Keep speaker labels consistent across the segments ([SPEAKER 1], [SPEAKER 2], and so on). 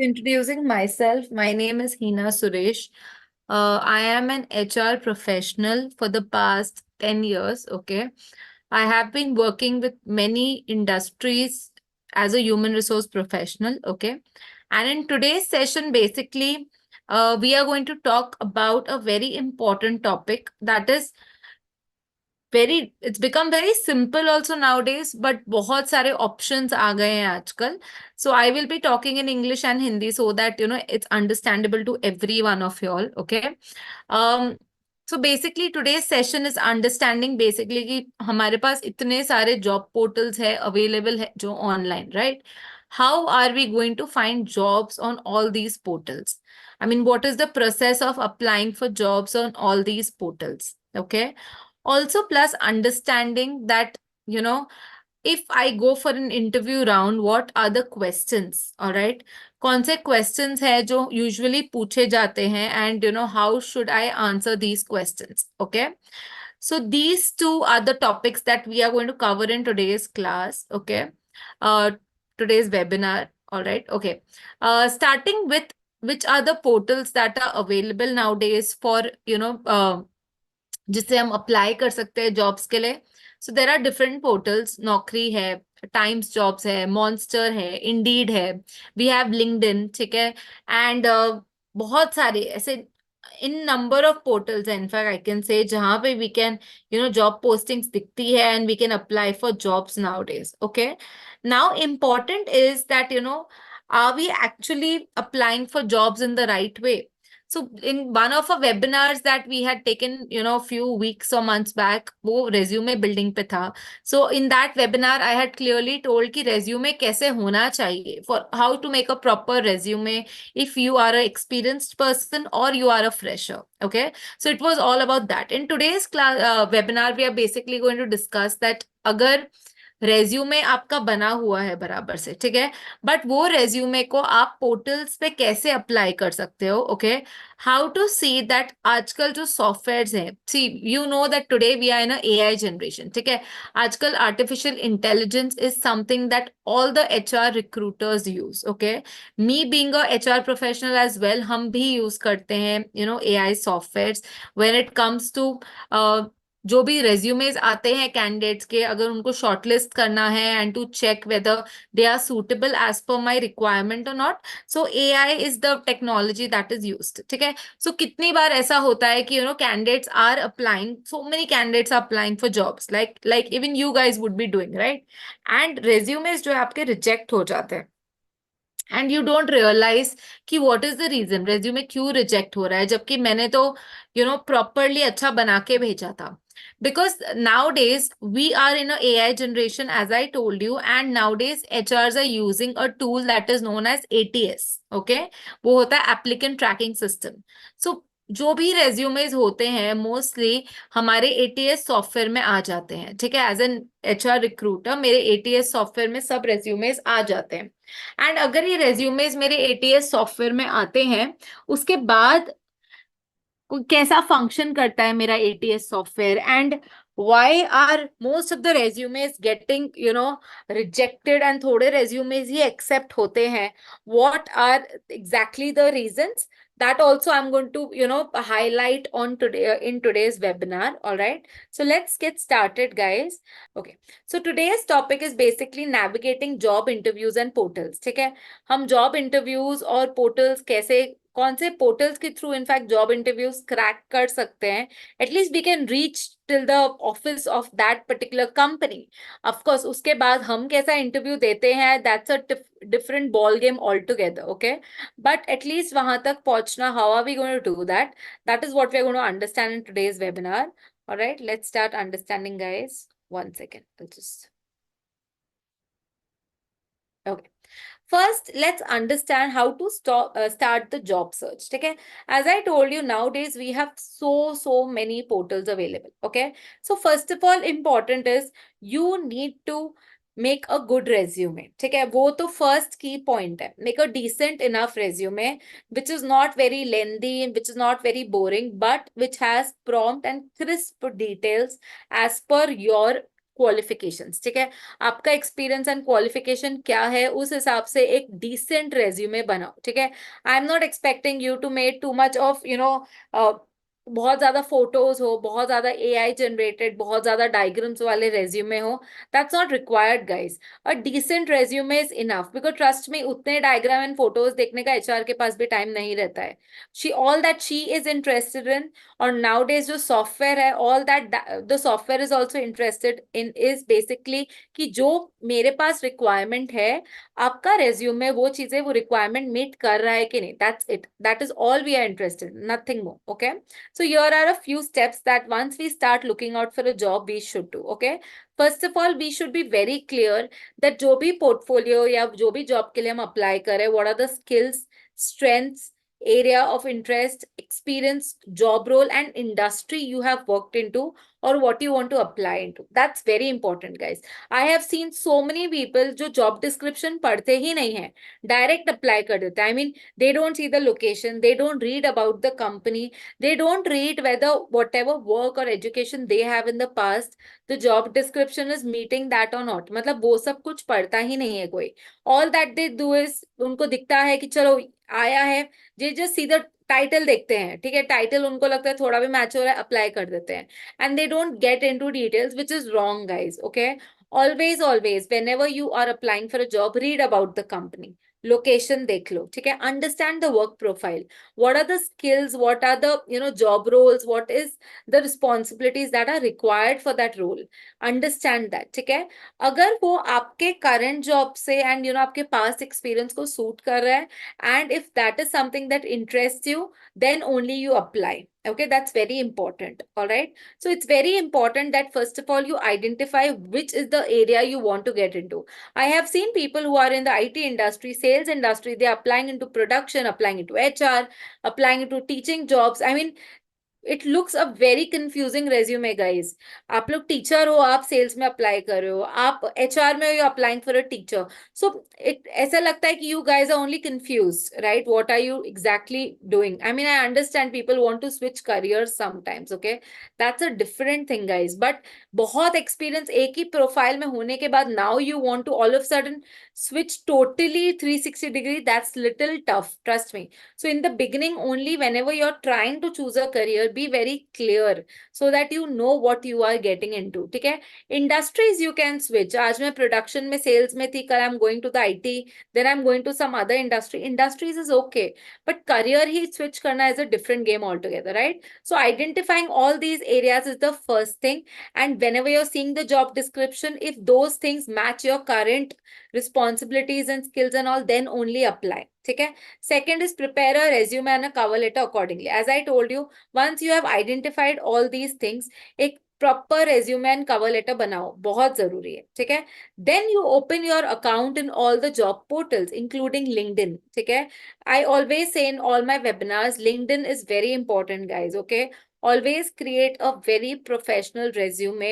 [SPEAKER 1] Introducing myself, my name is Hina Suresh. I am an HR professional for the past 10 years. Okay. I have been working with many industries as a human resource professional. Okay. And in today's session, basically, we are going to talk about a very important topic that is it's become very simple also nowadays, but बहुत सारे options आ गए हैं आजकल. So I will be talking in English and Hindi so that it's understandable to every one of you all. Okay. Um, so basically today's session is understanding basically कि हमारे पास इतने सारे job portals है available है जो online, right? How are we going to find jobs on all these portals? I mean, what is the process of applying for jobs on all these portals? Okay. Also, plus understanding that, if I go for an interview round, what are the questions? All right. कौन से questions है जो usually पूछे जाते हैं and how should I answer these questions? Okay. So these two are the topics that we are going to cover in today's class. Okay. Uh, Today's webinar. All right. Okay. Starting with which are the portals that are available nowadays for, जिससे हम apply कर सकते हैं jobs के लिए. So there are different portals. Naukri है, Times Jobs है, Monster है, इंडीड है, वी हैव लिंक्डइन. ठीक है. एंड बहुत सारे ऐसे इन नंबर ऑफ पोर्टल्स है इनफैक्ट आई कैन से जहां पे वी कैन जॉब पोस्टिंग्स दिखती है and we can apply for jobs nowadays. Okay. Now important is that are we actually applying for jobs in the right way. So in one of our webinars that we had taken, few weeks or months back, वो resume building पे था. So in that webinar, I had clearly told कि resume कैसे होना चाहिए, for how to make a proper resume if you are an experienced person or you are a fresher. Okay. So it was all about that. In today's class webinar, we are basically going to discuss that अगर resume आपका बना हुआ है बराबर से, ठीक है, but वो रेज्यूमे को आप पोर्टल्स पे कैसे अप्लाई कर सकते हो. Okay. How to see that आजकल जो सॉफ्टवेयर्स हैं, see you know that today we are in AI generation. ठीक है. आजकल artificial intelligence is something that all the HR recruiters use. Okay. Me being a HR professional as well, हम भी use करते हैं AI softwares when it comes to जो भी resumes आते हैं कैंडिडेट्स के, अगर उनको शॉर्टलिस्ट करना है and to check whether they are suitable as per my requirement और not. So AI is the technology that is used. ठीक है. सो कितनी बार ऐसा होता है कि candidates are applying, so many candidates are applying for jobs like even you guys would be doing, right? And resumes जो है आपके रिजेक्ट हो जाते हैं एंड यू डोंट रियलाइज कि what is the reason, resume क्यों रिजेक्ट हो रहा है, जबकि मैंने तो प्रॉपरली अच्छा बना के भेजा था. Because nowadays we are in a AI generation, as I told you, and nowadays HRs are using a tool that is known as ATS. Okay. वो होता है applicant tracking system. So जो भी रेज्यूमेज होते हैं मोस्टली हमारे ATS software में आ जाते हैं. ठीक है. एज एन एचआर रिक्रूटर मेरे एटीएस सॉफ्टवेयर में सब रेज्यूमेज आ जाते हैं. एंड अगर ये रेज्यूमेज मेरे एटीएस सॉफ्टवेयर में आते हैं, उसके बाद कैसा फंक्शन करता है मेरा ATS software and why are most of the resumes getting rejected and थोड़े resumes ही accept होते हैं, what are exactly the reasons, that also I'm going to highlight on today in today's webinar. All right, so let's get started guys. Okay, so today's topic is basically navigating job interviews and portals. ठीक है. हम job interviews और portals कैसे, कौन से portals के through in fact job interviews crack कर सकते हैं, at least we can reach till the office of that particular company. Of course उसके बाद हम कैसा इंटरव्यू देते हैं, that's a different ball game all together. Okay. But at least वहां तक पहुंचना, how are we going to do that, that is what we are going to understand in today's webinar. Alright, let's start understanding guys. One second, just okay. First, let's understand how to start the job search. Okay. As I told you, nowadays we have so many portals available. Okay. So first of all, important is you need to make a good resume. ठीक है. वो तो first key point है. Make a decent enough resume which is not very lengthy, which is not very boring, but which has prompt and crisp details as per your qualifications, ठीक है, आपका experience and qualification क्या है, उस हिसाब से एक डिसेंट रेज्यूमे बनाओ, ठीक है। I am not expecting you to make too much of बहुत ज्यादा फोटोज हो, बहुत ज्यादा एआई जनरेटेड, बहुत ज्यादा डायग्राम्स वाले रेज्यूमे हो, that's not required guys. A decent resume is enough, because trust में उतने डायग्राम एंड फोटोज देखने का एचआर के पास भी टाइम नहीं रहता है। She all that she is interested in, और नाउ डेज जो सॉफ्टवेयर है, all that the software is also interested in is basically कि जो मेरे पास रिक्वायरमेंट है, आपका रेज्यूमे वो चीजें, वो रिक्वायरमेंट मीट कर रहा है कि नहीं, that's it, that is all we are interested, nothing more, okay. So here are a few steps that once we start looking out for a job, we should do. Okay. First of all, we should be very clear that जो भी portfolio या जो भी job के लिए हम apply करें, what are the skills, strengths, area of interest, experience, job role, and industry you have worked into, or what you want to apply into. That's very important, guys. I have seen so many people जो job description पढ़ते ही नहीं है, direct apply कर देते हैं. I mean, they don't see the location, they don't read about the company, they don't read whether whatever work or education they have in the past, the job description is meeting that or not. मतलब वो सब कुछ पढ़ता ही नहीं है कोई. All that they do is उनको दिखता है कि चलो आया है, ये जस्ट सीधा टाइटल देखते हैं, ठीक है, टाइटल उनको लगता है थोड़ा भी मैच हो रहा है, अप्लाई कर देते हैं, and they don't get into details, which is wrong guys, okay. Always whenever you are applying for a job, read about the company, location देख लो, ठीक है, understand the work profile, what are the skills, what are the job roles, what is the responsibilities that are required for that role, understand that, ठीक है। अगर वो आपके current job से and आपके पास्ट एक्सपीरियंस को सूट कर रहा है, and if that is something that interests you, then only you apply. Okay, that's very important. All right, so it's very important that first of all you identify which is the area you want to get into. I have seen people who are in the IT industry, sales industry, they are applying into production, applying into HR, applying into teaching jobs. I mean, it looks a very confusing resume guys. आप लोग teacher हो, आप sales में apply कर रहे हो, आप HR में हो, you applying for a teacher, so it ऐसा लगता है कि you guys are only confuse, right, what are you exactly doing. I mean, I understand people want to switch career sometimes, okay, that's a different thing guys, but बहुत experience एक ही profile में होने के बाद now you want to all of sudden switch totally 360 degree, that's little tough, trust me. So in the beginning only, whenever you're trying to choose a career, be very clear so that you know what you are getting into, ठीक है। industries you can switch, आज मैं production में, sales में थी, कल I'm going to the IT, then I'm going to some other industry, industries is okay, but career he switch करना is a different game altogether, right? So identifying all these areas is the first thing, and whenever you're seeing the job description, if those things match your current responsibilities and skills and all, then only apply, ठीक है। Second is prepare a resume and a cover letter accordingly. As I told you, once you have identified all these things, एक proper resume and cover letter बनाओ, बहुत जरूरी है, ठीक है। Then you open your account in all the job portals including LinkedIn, ठीक है। I always say in all my webinars, LinkedIn is very important guys, okay. Always create a very professional resume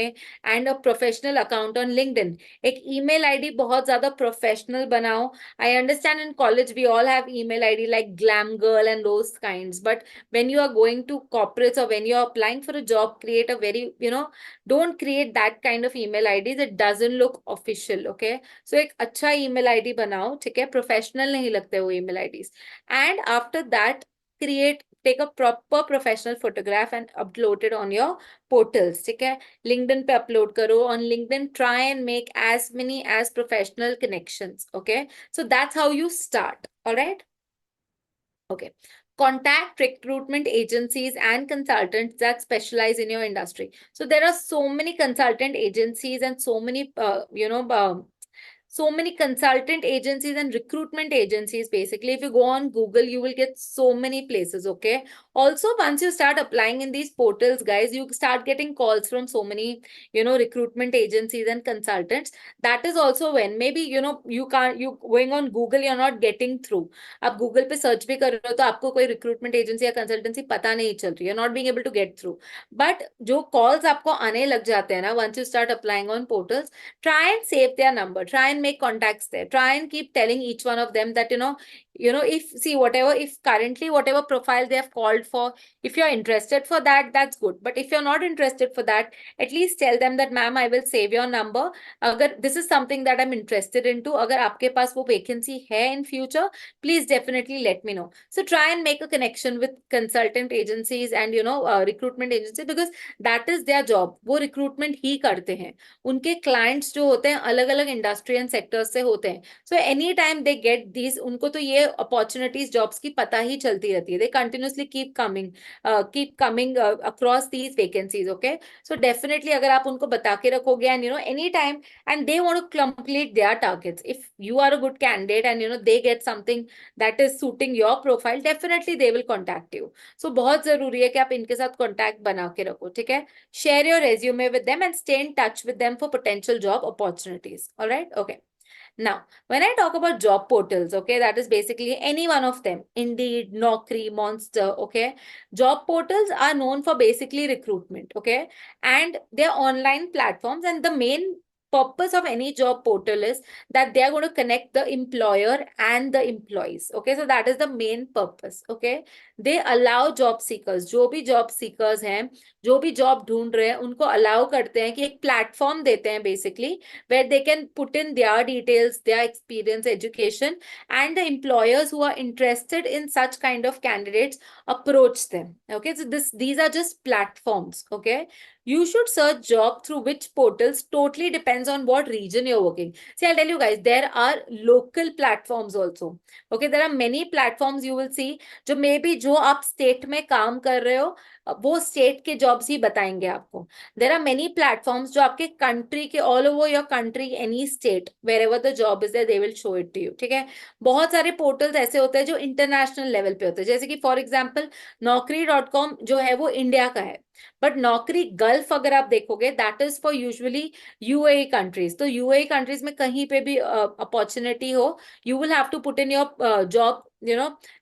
[SPEAKER 1] and a professional account on LinkedIn. एक email ID बहुत ज्यादा professional बनाओ. I understand in college we all have email ID like Glam Girl and those kinds, but when you are going to corporates or when you are applying for a job, create a very, don't create that kind of email IDs. It doesn't look official, okay? So एक अच्छा email ID बनाओ, ठीक है, professional नहीं लगते वो email IDs. And after that, take a proper professional photograph and upload it on your portals, ठीक है। LinkedIn पे upload करो, on LinkedIn try and make as many as professional connections, okay? So that's how you start, all right? Okay. Contact recruitment agencies and consultants that specialize in your industry. So there are so many consultant agencies and so many, so many consultant agencies and recruitment agencies. Basically, if you go on Google, you will get so many places, okay? Also, once you start applying in these portals, guys, you start getting calls from so many, recruitment agencies and consultants. That is also when maybe, you going on Google, you're not getting through. आप Google पे search भी कर रहे हो तो आपको कोई recruitment agency या कंसल्टेंसी पता नहीं चल रही है, not being able to get through. But जो कॉल्स आपको आने लग जाते हैं ना, once you start applying on portals, try and save their number, try and make contacts there, try and keep telling each one of them that if see whatever, if currently whatever profile they have called for, if you're interested for that, that's good. But if you're not interested for that, at least tell them that ma'am, I will save your number. अगर this is something that I'm interested into, अगर आपके पास वो vacancy है in future, please definitely let me know. So try and make a connection with consultant agencies and recruitment agency, because that is their job. वो recruitment ही करते हैं. उनके clients जो होते हैं अलग अलग इंडस्ट्री एंड सेक्टर्स से होते हैं. So any time they get these, उनको तो ये अपॉर्चुनिटीज जॉब्स की पता ही चलती रहती है. They continuously keep coming across these vacancies. Okay, so definitely अगर आप उनको बता के रखोगे and any time, and they want to complete their targets, if you are a good candidate and they get something that is suiting your profile, definitely they will contact you. So बहुत जरूरी है कि आप इनके साथ contact बना के रखो. ठीक है, share your resume with them and stay in touch with them for potential job opportunities. All right, okay. Now, when I talk about job portals, okay, that is basically any one of them, Indeed, Naukri, Monster, okay. Job portals are known for basically recruitment, okay, and they're online platforms, and the main purpose of any job portal is that they are going to connect the employer and the employees. Okay, so that is the main purpose. Okay, they allow job seekers, जो भी job seekers हैं, जो भी job ढूंढ रहे हैं, उनको allow करते हैं कि एक platform देते हैं basically, where they can put in their details, their experience, education, and the employers who are interested in such kind of candidates approach them. Okay, so these are just platforms. Okay, you should search job through which portals totally depends on what region you're working. See, I'll tell you guys, there are local platforms also. Okay, there are many platforms you will see जो maybe जो आप state में काम कर रहे हो वो state के jobs ही बताएंगे आपको. There are many platforms जो आपके country के all over your country, any state, wherever the job is there, they will show it to you. ठीक है, बहुत सारे portals ऐसे होते हैं जो international level पे होते हैं. जैसे कि for example naukri.com जो है वो इंडिया का है, बट नौकरी गल्फ अगर आप देखोगे that is for usually UAE countries. तो यूएई कंट्रीज में कहीं पे भी अपॉर्चुनिटी हो, you will have to put in your job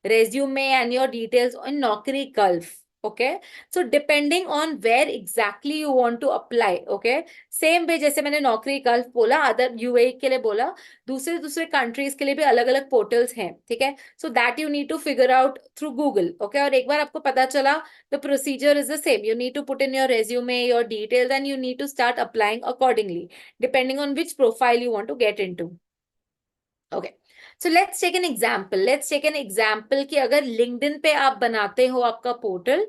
[SPEAKER 1] resume and your details in Naukri Gulf. Okay, so depending on where exactly you want to apply. Okay, same way जैसे मैंने नौकरी gulf बोला, other UAE के लिए बोला, दूसरे दूसरे countries के लिए भी अलग अलग पोर्टल्स हैं. ठीक है, so that you need to figure out through Google. Okay, और एक बार आपको पता चला, the procedure is the same. You need to put in your resume, your details, and you need to start applying accordingly, depending on which profile you want to get into. Okay, so let's take an example. Let's take an example कि अगर LinkedIn पे आप बनाते हो आपका portal,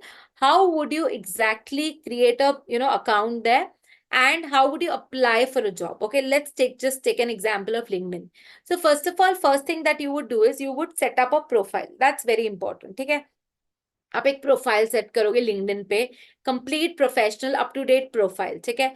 [SPEAKER 1] how would you exactly create a account there, and how would you apply for a job? Okay, let's just take an example of LinkedIn. So first of all, first thing that you would do is you would set up a profile. That's very important. ठीक है, आप एक profile set करोगे LinkedIn पे, complete professional up to date profile. ठीक है,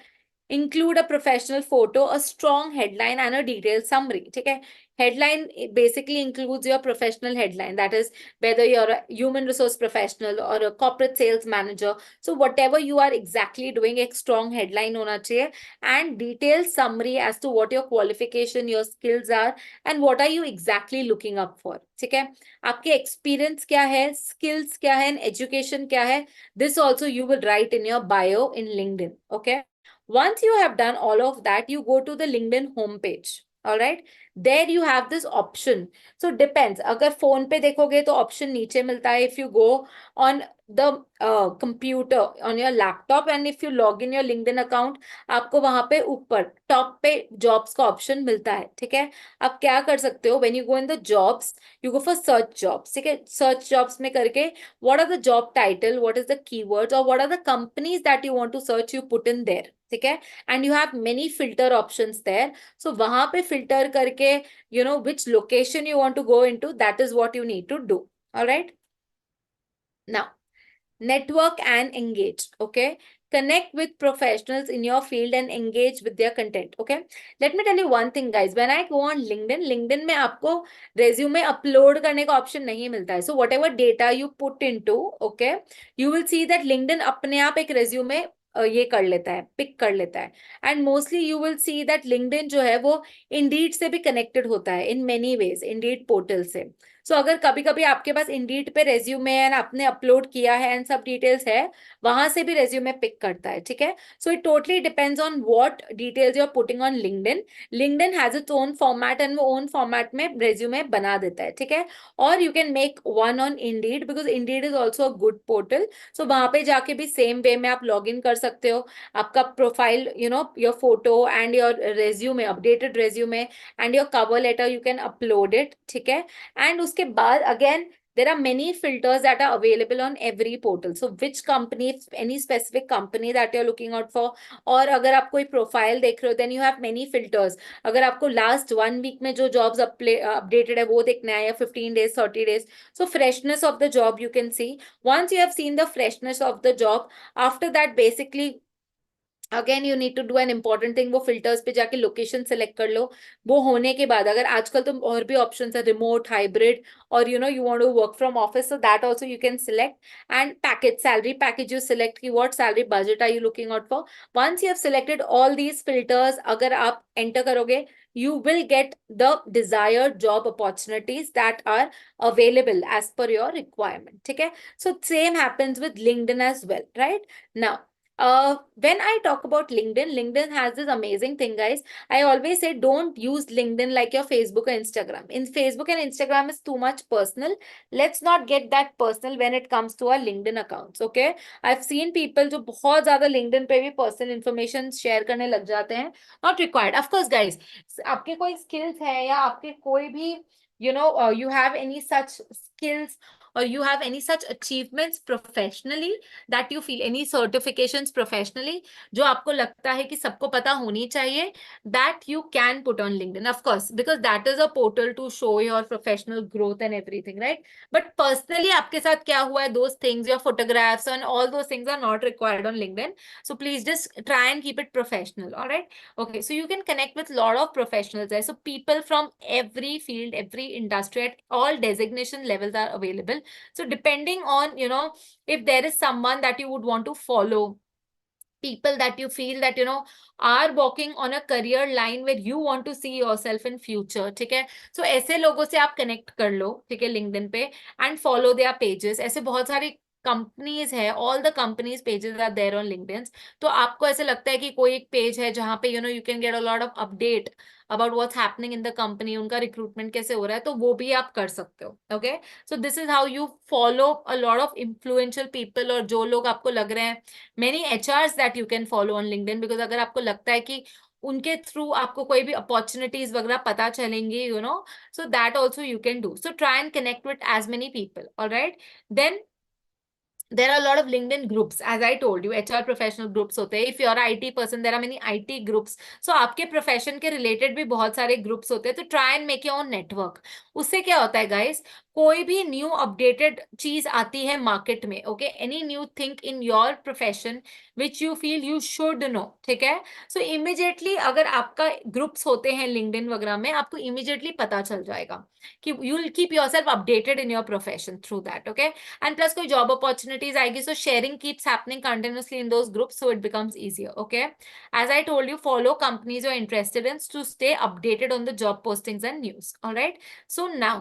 [SPEAKER 1] include a professional photo, a strong headline, and a detailed summary. ठीक है, headline basically includes your professional headline, that is whether you're a human resource professional or a corporate sales manager. So whatever you are exactly doing, एक strong headline होना चाहिए, and detailed summary as to what your qualification, your skills are, and what are you exactly looking up for. ठीक है, आपके experience क्या है, skills क्या है, and education क्या है. This also you will write in your bio in LinkedIn. Okay, once you have done all of that, you go to the LinkedIn homepage. All right, there you have this option. So depends, अगर phone पे देखोगे तो option नीचे मिलता है. If you go on the computer on your laptop and if you log in your LinkedIn account, आपको वहां पे ऊपर टॉप पे जॉब्स का ऑप्शन मिलता है. ठीक है, आप क्या कर सकते हो, when you go in the jobs, you go for search jobs. ठीक है, search jobs में करके what are the job title, what is the keywords, or what are the companies that you want to search, you put in there. ठीक है, and you have many filter options there. So वहां पे filter करके which location you want to go into, that is what you need to do. All right, now network and engage. Okay, connect with professionals in your field and engage with their content. Okay, let me tell you one thing guys, when I go on LinkedIn में आपको resume upload करने का option नहीं मिलता है. So whatever data you put into, okay, you will see that LinkedIn अपने आप एक resume ये कर लेता है, पिक कर लेता है. And mostly you will see that LinkedIn जो है वो इंडीड से भी कनेक्टेड होता है in many ways, Indeed portal से. सो अगर कभी कभी आपके पास इंडीड पे रेज्यूमे एंड आपने अपलोड किया है एंड सब डिटेल्स है, वहां से भी रेज्यूमे पिक करता है, ठीक है। So it totally depends on what details you are putting on LinkedIn. LinkedIn has its own format and वो ओन फॉर्मेट में रेज्यूमे बना देता है, ठीक है। और you can make one on Indeed because Indeed is also a good portal. So वहां पे जाके भी सेम वे में आप लॉग इन कर सकते हो। आपका profile, your photo and your resume, updated resume and your cover letter, you can upload it, ठीक है। एंड उसके बाद again there are many filters that are available on every portal. So which company, any specific company that you're looking out for, और अगर आप कोई profile देख रहे हो then you have many filters. अगर आपको लास्ट 1 वीक में जो जॉब्स अपडेटेड है वो देखना है, या 15 days, 30 days, so freshness of the job you can see. Once you have seen the freshness of the job, after that basically again you need to do an important thing, वो filters पे जाके location select कर लो। वो होने के बाद अगर आजकल तो और भी ऑप्शन है, रिमोट, हाइब्रिड, और you want to work from office, so that also you can select. And package, salary package you select की what salary budget are you looking out for. Once you have selected all these filters, अगर आप enter करोगे you will get the desired job opportunities that are available as per your requirement, ठीक है। So same happens with LinkedIn as well, right? Now when I talk about LinkedIn, LinkedIn has this amazing thing, guys. I always say don't use LinkedIn like your Facebook or Instagram. In Facebook and Instagram is too much personal. Let's not get that personal when it comes to our LinkedIn accounts, okay? I've seen people जो बहुत ज़्यादा LinkedIn पे भी personal information share करने लग जाते हैं, not required. Of course, guys, आपके कोई skills है या आपके कोई भी you have any such skills or you have any such achievements professionally that you feel, any certifications professionally जो आपको लगता है कि सबको पता होनी चाहिए, that you can put on LinkedIn, of course, because that is a portal to show your professional growth and everything, right? But personally आपके साथ क्या हुआ है, those things, your photographs and all those things are not required on LinkedIn. So please just try and keep it professional, all right? Okay, so you can connect with a lot of professionals there. So people from every field, every industry, at all designation levels are available. So depending on, if there is someone that you would want to follow, people that you feel that, are walking on a career line where you want to see yourself in future, ठीक है। So ऐसे लोगों से आप connect कर लो, ठीक है, LinkedIn पे, and follow their pages. ऐसे बहुत सारी कंपनीज है, all the companies pages are there on LinkedIn. तो आपको ऐसे लगता है कि कोई एक पेज है जहां पे you can get a lot of update about what's happening in the company, उनका रिक्रूटमेंट कैसे हो रहा है, तो वो भी आप कर सकते हो, okay. So this is how you follow a lot of influential people, और जो लोग आपको लग रहे हैं, many HRs that you can follow on LinkedIn, because अगर आपको लगता है कि उनके थ्रू आपको कोई भी अपॉर्चुनिटीज वगैरह पता चलेंगी, so that also you can do. So try and connect with as many people, alright. Then there are a lot of LinkedIn groups, as I told you, HR professional groups होते हैं. If you are an IT person, there are many IT groups. So आपके profession के related भी बहुत सारे groups होते हैं. तो try and make your own network. उससे क्या होता है, guys? कोई भी न्यू अपडेटेड चीज आती है मार्केट में, okay, any new thing in your profession which you feel you should know, ठीक है। सो इमिजिएटली अगर आपका ग्रुप्स होते हैं लिंक्डइन वगैरह में, आपको इमिजिएटली पता चल जाएगा कि you will keep yourself updated in your profession through that, okay. And plus कोई जॉब अपॉर्चुनिटीज आएगी, so sharing keeps happening continuously in those groups, so it becomes easier, okay. As I told you, follow companies you are interested in to stay updated on the job postings and news, alright. So now,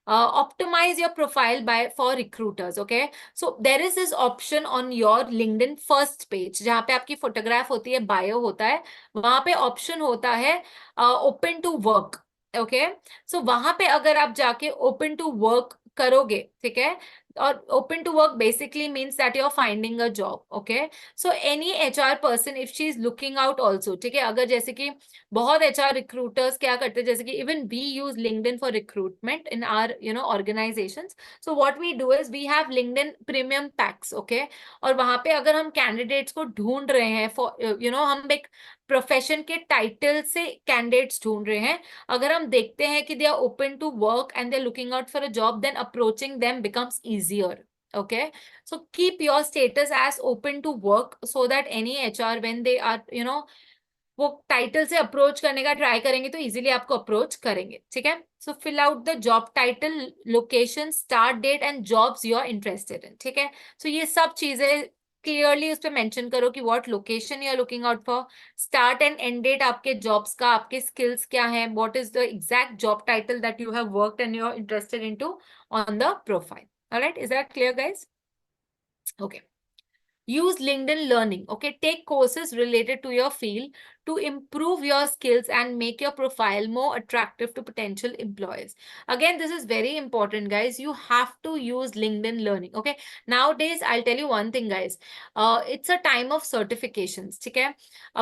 [SPEAKER 1] optimize your profile for recruiters, okay? So there is this option on your LinkedIn first page, जहाँ पे आपकी photograph होती है, bio होता है, वहां पे option होता है ओपन टू वर्क, ओके। सो वहां पे अगर आप जाके ओपन टू वर्क करोगे, ठीक है, और open to work basically means that you are finding a job, okay. So any HR person if she is looking out also, ठीक है, अगर जैसे कि बहुत एचआर रिक्रूटर्स क्या करते हैं, जैसे कि even we use LinkedIn for recruitment in our organizations. So what we do is we have LinkedIn premium packs, okay. और वहां पे अगर हम कैंडिडेट्स को ढूंढ रहे हैं फॉर हम एक प्रोफेशन के टाइटल से कैंडिडेट्स ढूंढ रहे हैं, अगर हम देखते हैं कि they are open to work and they are looking out for a job, then approaching them becomes easier, okay. So keep your status as open to work so that any HR when they are वो title से approach करने का try करेंगे तो easily आपको approach करेंगे, ठीक है। So fill out the job title, location, start date and jobs you are interested in, ठीक है। सो ये सब चीजें क्लियरली उस पर मेंशन करो कि what location you are looking out for, start and end date आपके जॉब्स का, आपके स्किल्स क्या है, what is the exact job title that you have worked and you are interested into on the profile. Alright, is that clear, guys? Okay. Use LinkedIn Learning. Okay, take courses related to your field to improve your skills and make your profile more attractive to potential employers. Again, this is very important, guys. You have to use LinkedIn Learning. Okay, nowadays I'll tell you one thing, guys. It's a time of certifications. ठीक है,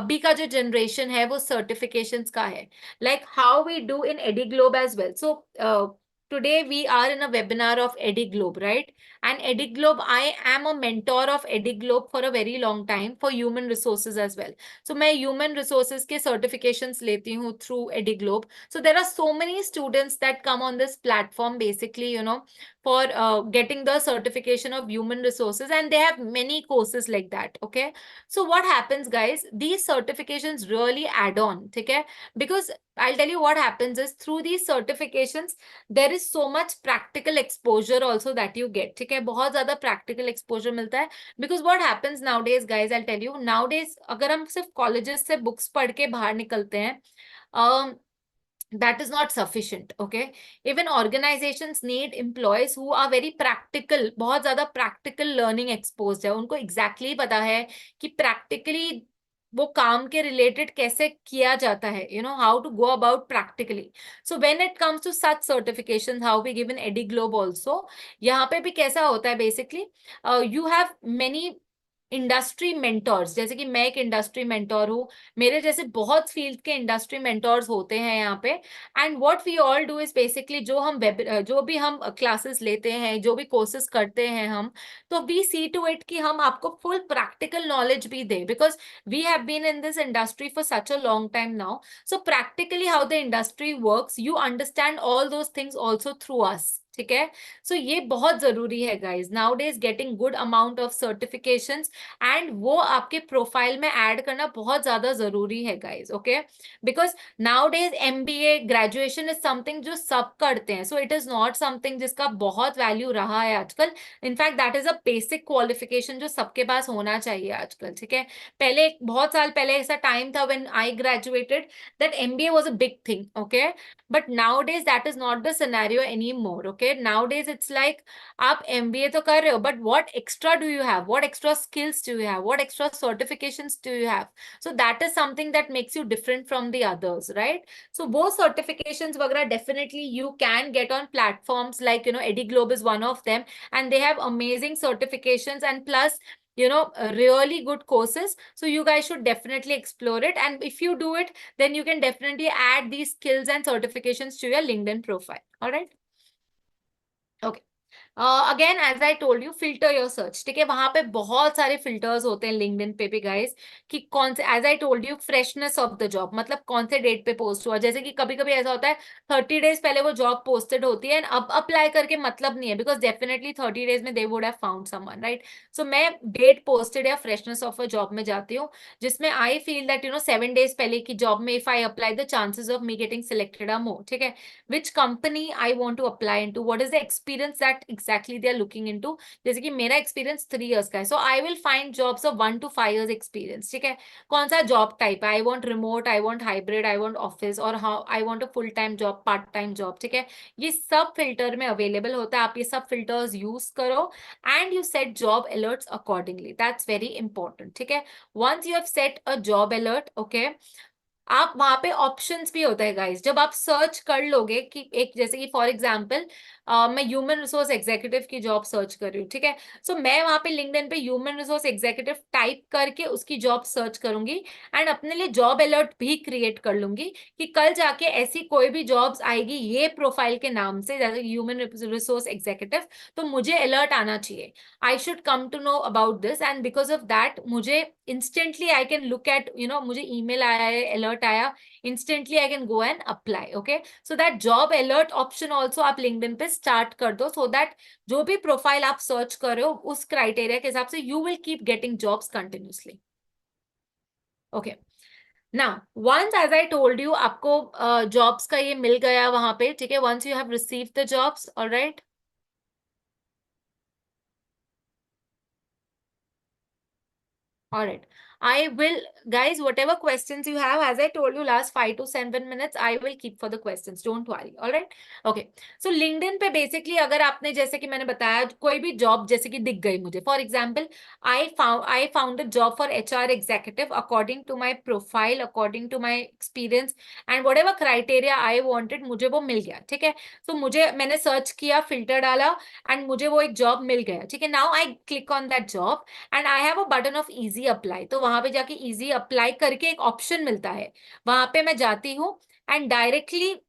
[SPEAKER 1] अभी का जो generation है वो certifications का है. Like how we do in EdiGlobe as well. So today we are in a webinar of EdiGlobe, right? And EdiGlobe, I am a mentor of EdiGlobe for a very long time for human resources as well. So मैं human resources के certifications लेती हूँ through EdiGlobe. So there are so many students that come on this platform basically, you know, for getting the certification of human resources, and they have many courses like that. Okay. So what happens, guys? These certifications really add on, okay? Because I'll tell you what happens is through these certifications, there is so much practical exposure also that you get. ठीक है, बहुत ज्यादा practical exposure मिलता है. Because what happens nowadays, guys, I'll tell you, nowadays अगर हम सिर्फ colleges से books पढ़ के बाहर निकलते हैं, that is not sufficient. Okay, even organizations need employees who are very practical, बहुत ज्यादा practical learning exposed है, उनको exactly पता है कि practically वो काम के रिलेटेड कैसे किया जाता है, you know, how to go about practically. So when it comes to such certifications, how we give in EdiGlobe also, यहाँ पे भी कैसा होता है basically, you have many industry mentors, जैसे कि मैं एक इंडस्ट्री मेंटोर हूँ, मेरे जैसे बहुत फील्ड के इंडस्ट्री मेंटोर्स होते हैं यहाँ पे. And what we all do is basically, जो भी हम क्लासेस लेते हैं, जो भी कोर्सेज करते हैं हम, तो वी सी टू इट कि हम आपको फुल प्रैक्टिकल नॉलेज भी दे, because we have been in this industry for such a long time now. So practically how the industry works, you understand all those things also through us. ठीक है, सो ये बहुत जरूरी है guys, nowadays getting good amount of certifications, and वो आपके profile में ऐड करना बहुत ज्यादा जरूरी है guys. Okay, because now days MBA graduation is something जो सब करते हैं, so it is not something जिसका बहुत वैल्यू रहा है आजकल. In fact that is a basic qualification जो सबके पास होना चाहिए आजकल. ठीक है, पहले बहुत साल पहले ऐसा टाइम था when I graduated that MBA was a big thing. Okay, but now days that is not the scenario any more. Okay, now days it's like आप एमबीए तो कर रहे हो, but what extra do you have, what extra skills do you have, what extra certifications do you have? So that is something that makes you different from the others, right? So both certifications वगैरह definitely you can get on platforms like, you know, EdiGlobe is one of them, and they have amazing certifications and plus, you know, really good courses. So you guys should definitely explore it, and if you do it, then you can definitely add these skills and certifications to your LinkedIn profile. All right, okay. Again as I told you, filter your search. ठीक है, वहां पे बहुत सारे filters होते हैं LinkedIn पे भी गाइस, कि कौन से, as I told you, freshness of the job, मतलब कौन से डेट पे पोस्ट हुआ. जैसे कि कभी कभी ऐसा होता है 30 days पहले वो जॉब पोस्टेड होती है, एंड अब अप्लाई करके मतलब नहीं है, बिकॉज डेफिनेटली 30 days में they would have found someone, right? So मैं डेट पोस्टेड या फ्रेशनेस ऑफ अ जॉब में जाती हूँ, जिसमें I feel that, you know, 7 days पहले की जॉब में if I apply, the chances of me getting selected are more. ठीक है, which company I want to apply in to, what is the experience that exactly they are looking into. जैसे कि मेरा experience 3 years का है, so I will find jobs of 1 to 5 years experience. ठीक है, कौन सा जॉब टाइप है, I want remote, I want hybrid, I want office, और how I want a full time job, part time job. ठीक है, ये सब फिल्टर में अवेलेबल होता है, आप ये सब फिल्टर्स यूज करो and you set job alerts accordingly. That's very important. ठीक है, once you have set a job alert, okay, आप वहां पे ऑप्शंस भी होता है गाइस, जब आप सर्च कर लोगे कि एक, जैसे कि फॉर एग्जांपल मैं ह्यूमन रिसोर्स एग्जीक्यूटिव की जॉब सर्च कर रही हूँ. ठीक है, सो मैं वहां पे लिंक्डइन पे ह्यूमन रिसोर्स एग्जीक्यूटिव टाइप करके उसकी जॉब सर्च करूंगी, एंड अपने लिए जॉब अलर्ट भी क्रिएट कर लूंगी कि कल जाके ऐसी कोई भी जॉब्स आएगी ये प्रोफाइल के नाम से, जैसे ह्यूमन रिसोर्स एग्जीक्यूटिव, तो मुझे अलर्ट आना चाहिए. I should come to know about this, and because of that मुझे instantly I can look at, you know, मुझे ईमेल आया है, अलर्ट आया, instantly I can go and apply. Okay, so that job alert option also आप LinkedIn पे start कर दो, so that जो भी प्रोफाइल आप सर्च कर रहे हो उस क्राइटेरिया के हिसाब से you will keep getting jobs continuously. Okay, now once as I told you, आपको जॉब्स का ये मिल गया वहां पे. ठीक है, once you have receive the jobs, alright. All right. I will, guys, whatever questions you have, as I told you, last 5 to 7 minutes, I will keep for the questions. Don't worry. All right. Okay. So LinkedIn पे basically अगर आपने जैसे कि मैंने बताया कोई भी job जैसे कि दिख गई मुझे, for example, I found a job for HR executive according to my profile, according to my experience and whatever criteria I wanted, मुझे वो मिल गया. ठीक है. So मुझे मैंने सर्च किया, फिल्टर डाला and मुझे वो एक जॉब मिल गया. ठीक है. Now I click on that job and I have a button of easy apply. तो वहां पे जाके इजी अप्लाई करके एक ऑप्शन मिलता है, वहां पे मैं जाती हूँ एंड डायरेक्टली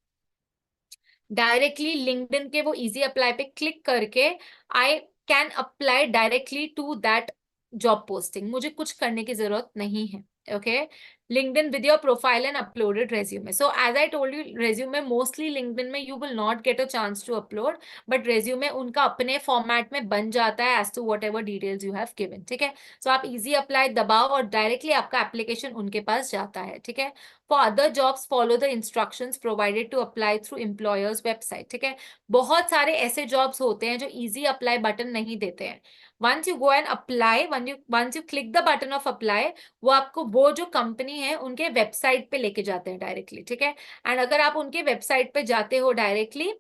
[SPEAKER 1] लिंक्डइन के वो इजी अप्लाई पे क्लिक करके I can apply directly to that job posting. मुझे कुछ करने की जरूरत नहीं है. Okay. LinkedIn with your profile and uploaded resume. So as I told you, resume mostly LinkedIn में you will not get a chance to upload, but resume उनका अपने फॉर्मेट में बन जाता है as to whatever details you have given. ठीक है. So आप easy apply दबाओ और डायरेक्टली आपका एप्लीकेशन उनके पास जाता है. ठीक है. For other jobs, follow the instructions provided to apply through employer's website. ठीक है. बहुत सारे ऐसे जॉब्स होते हैं जो easy apply बटन नहीं देते हैं. Once you go and apply, once you click the button of apply, वो आपको वो जो कंपनी है उनके वेबसाइट पे लेके जाते हैं डायरेक्टली. ठीक है. एंड अगर आप उनके वेबसाइट पे जाते हो डायरेक्टली,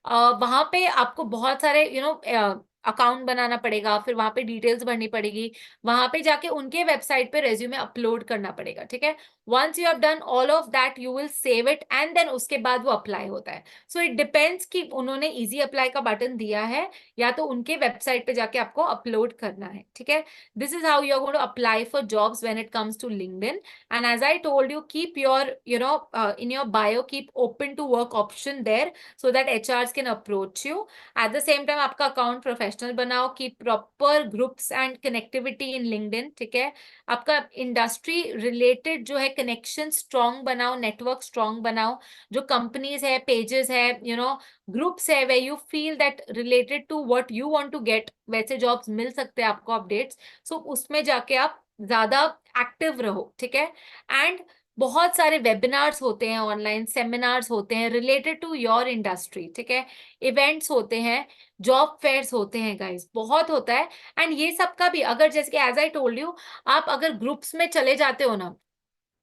[SPEAKER 1] वहां पे आपको बहुत सारे अकाउंट बनाना पड़ेगा, फिर वहां पे डिटेल्स भरनी पड़ेगी, वहां पे जाके उनके वेबसाइट पे रेज्यूमे अपलोड करना पड़ेगा. ठीक है. Once you have done all of that, you will save it and then उसके बाद वो अप्लाई होता है. सो इट डिपेंड्स कि उन्होंने इजी अप्लाई का बटन दिया है या तो उनके वेबसाइट पे जाके आपको अपलोड करना है. ठीक है. This is how you're going to apply for jobs when it comes to LinkedIn. And as I told you, keep your, in your bio, keep open to work option there so that HRs can approach you. At the same time, आपका account professional बनाओ, keep proper groups and connectivity in LinkedIn. ठीक है. आपका industry related जो है connection strong बनाओ, network strong बनाओ. जो companies है, pages है, ग्रुप्स है where you feel that related to what you want to get, वैसे जॉब्स मिल सकते हैं आपको अपडेट्स. सो उसमें जाके आप ज्यादा एक्टिव रहो. ठीक है. एंड बहुत सारे वेबिनार्स होते हैं, ऑनलाइन सेमिनार्स होते हैं रिलेटेड टू योर इंडस्ट्री. ठीक है. इवेंट्स होते हैं, जॉब फेयर्स होते हैं गाइस, बहुत होता है. एंड ये सब का भी अगर जैसे कि एज आई टोल्ड यू, आप अगर ग्रुप्स में चले जाते हो ना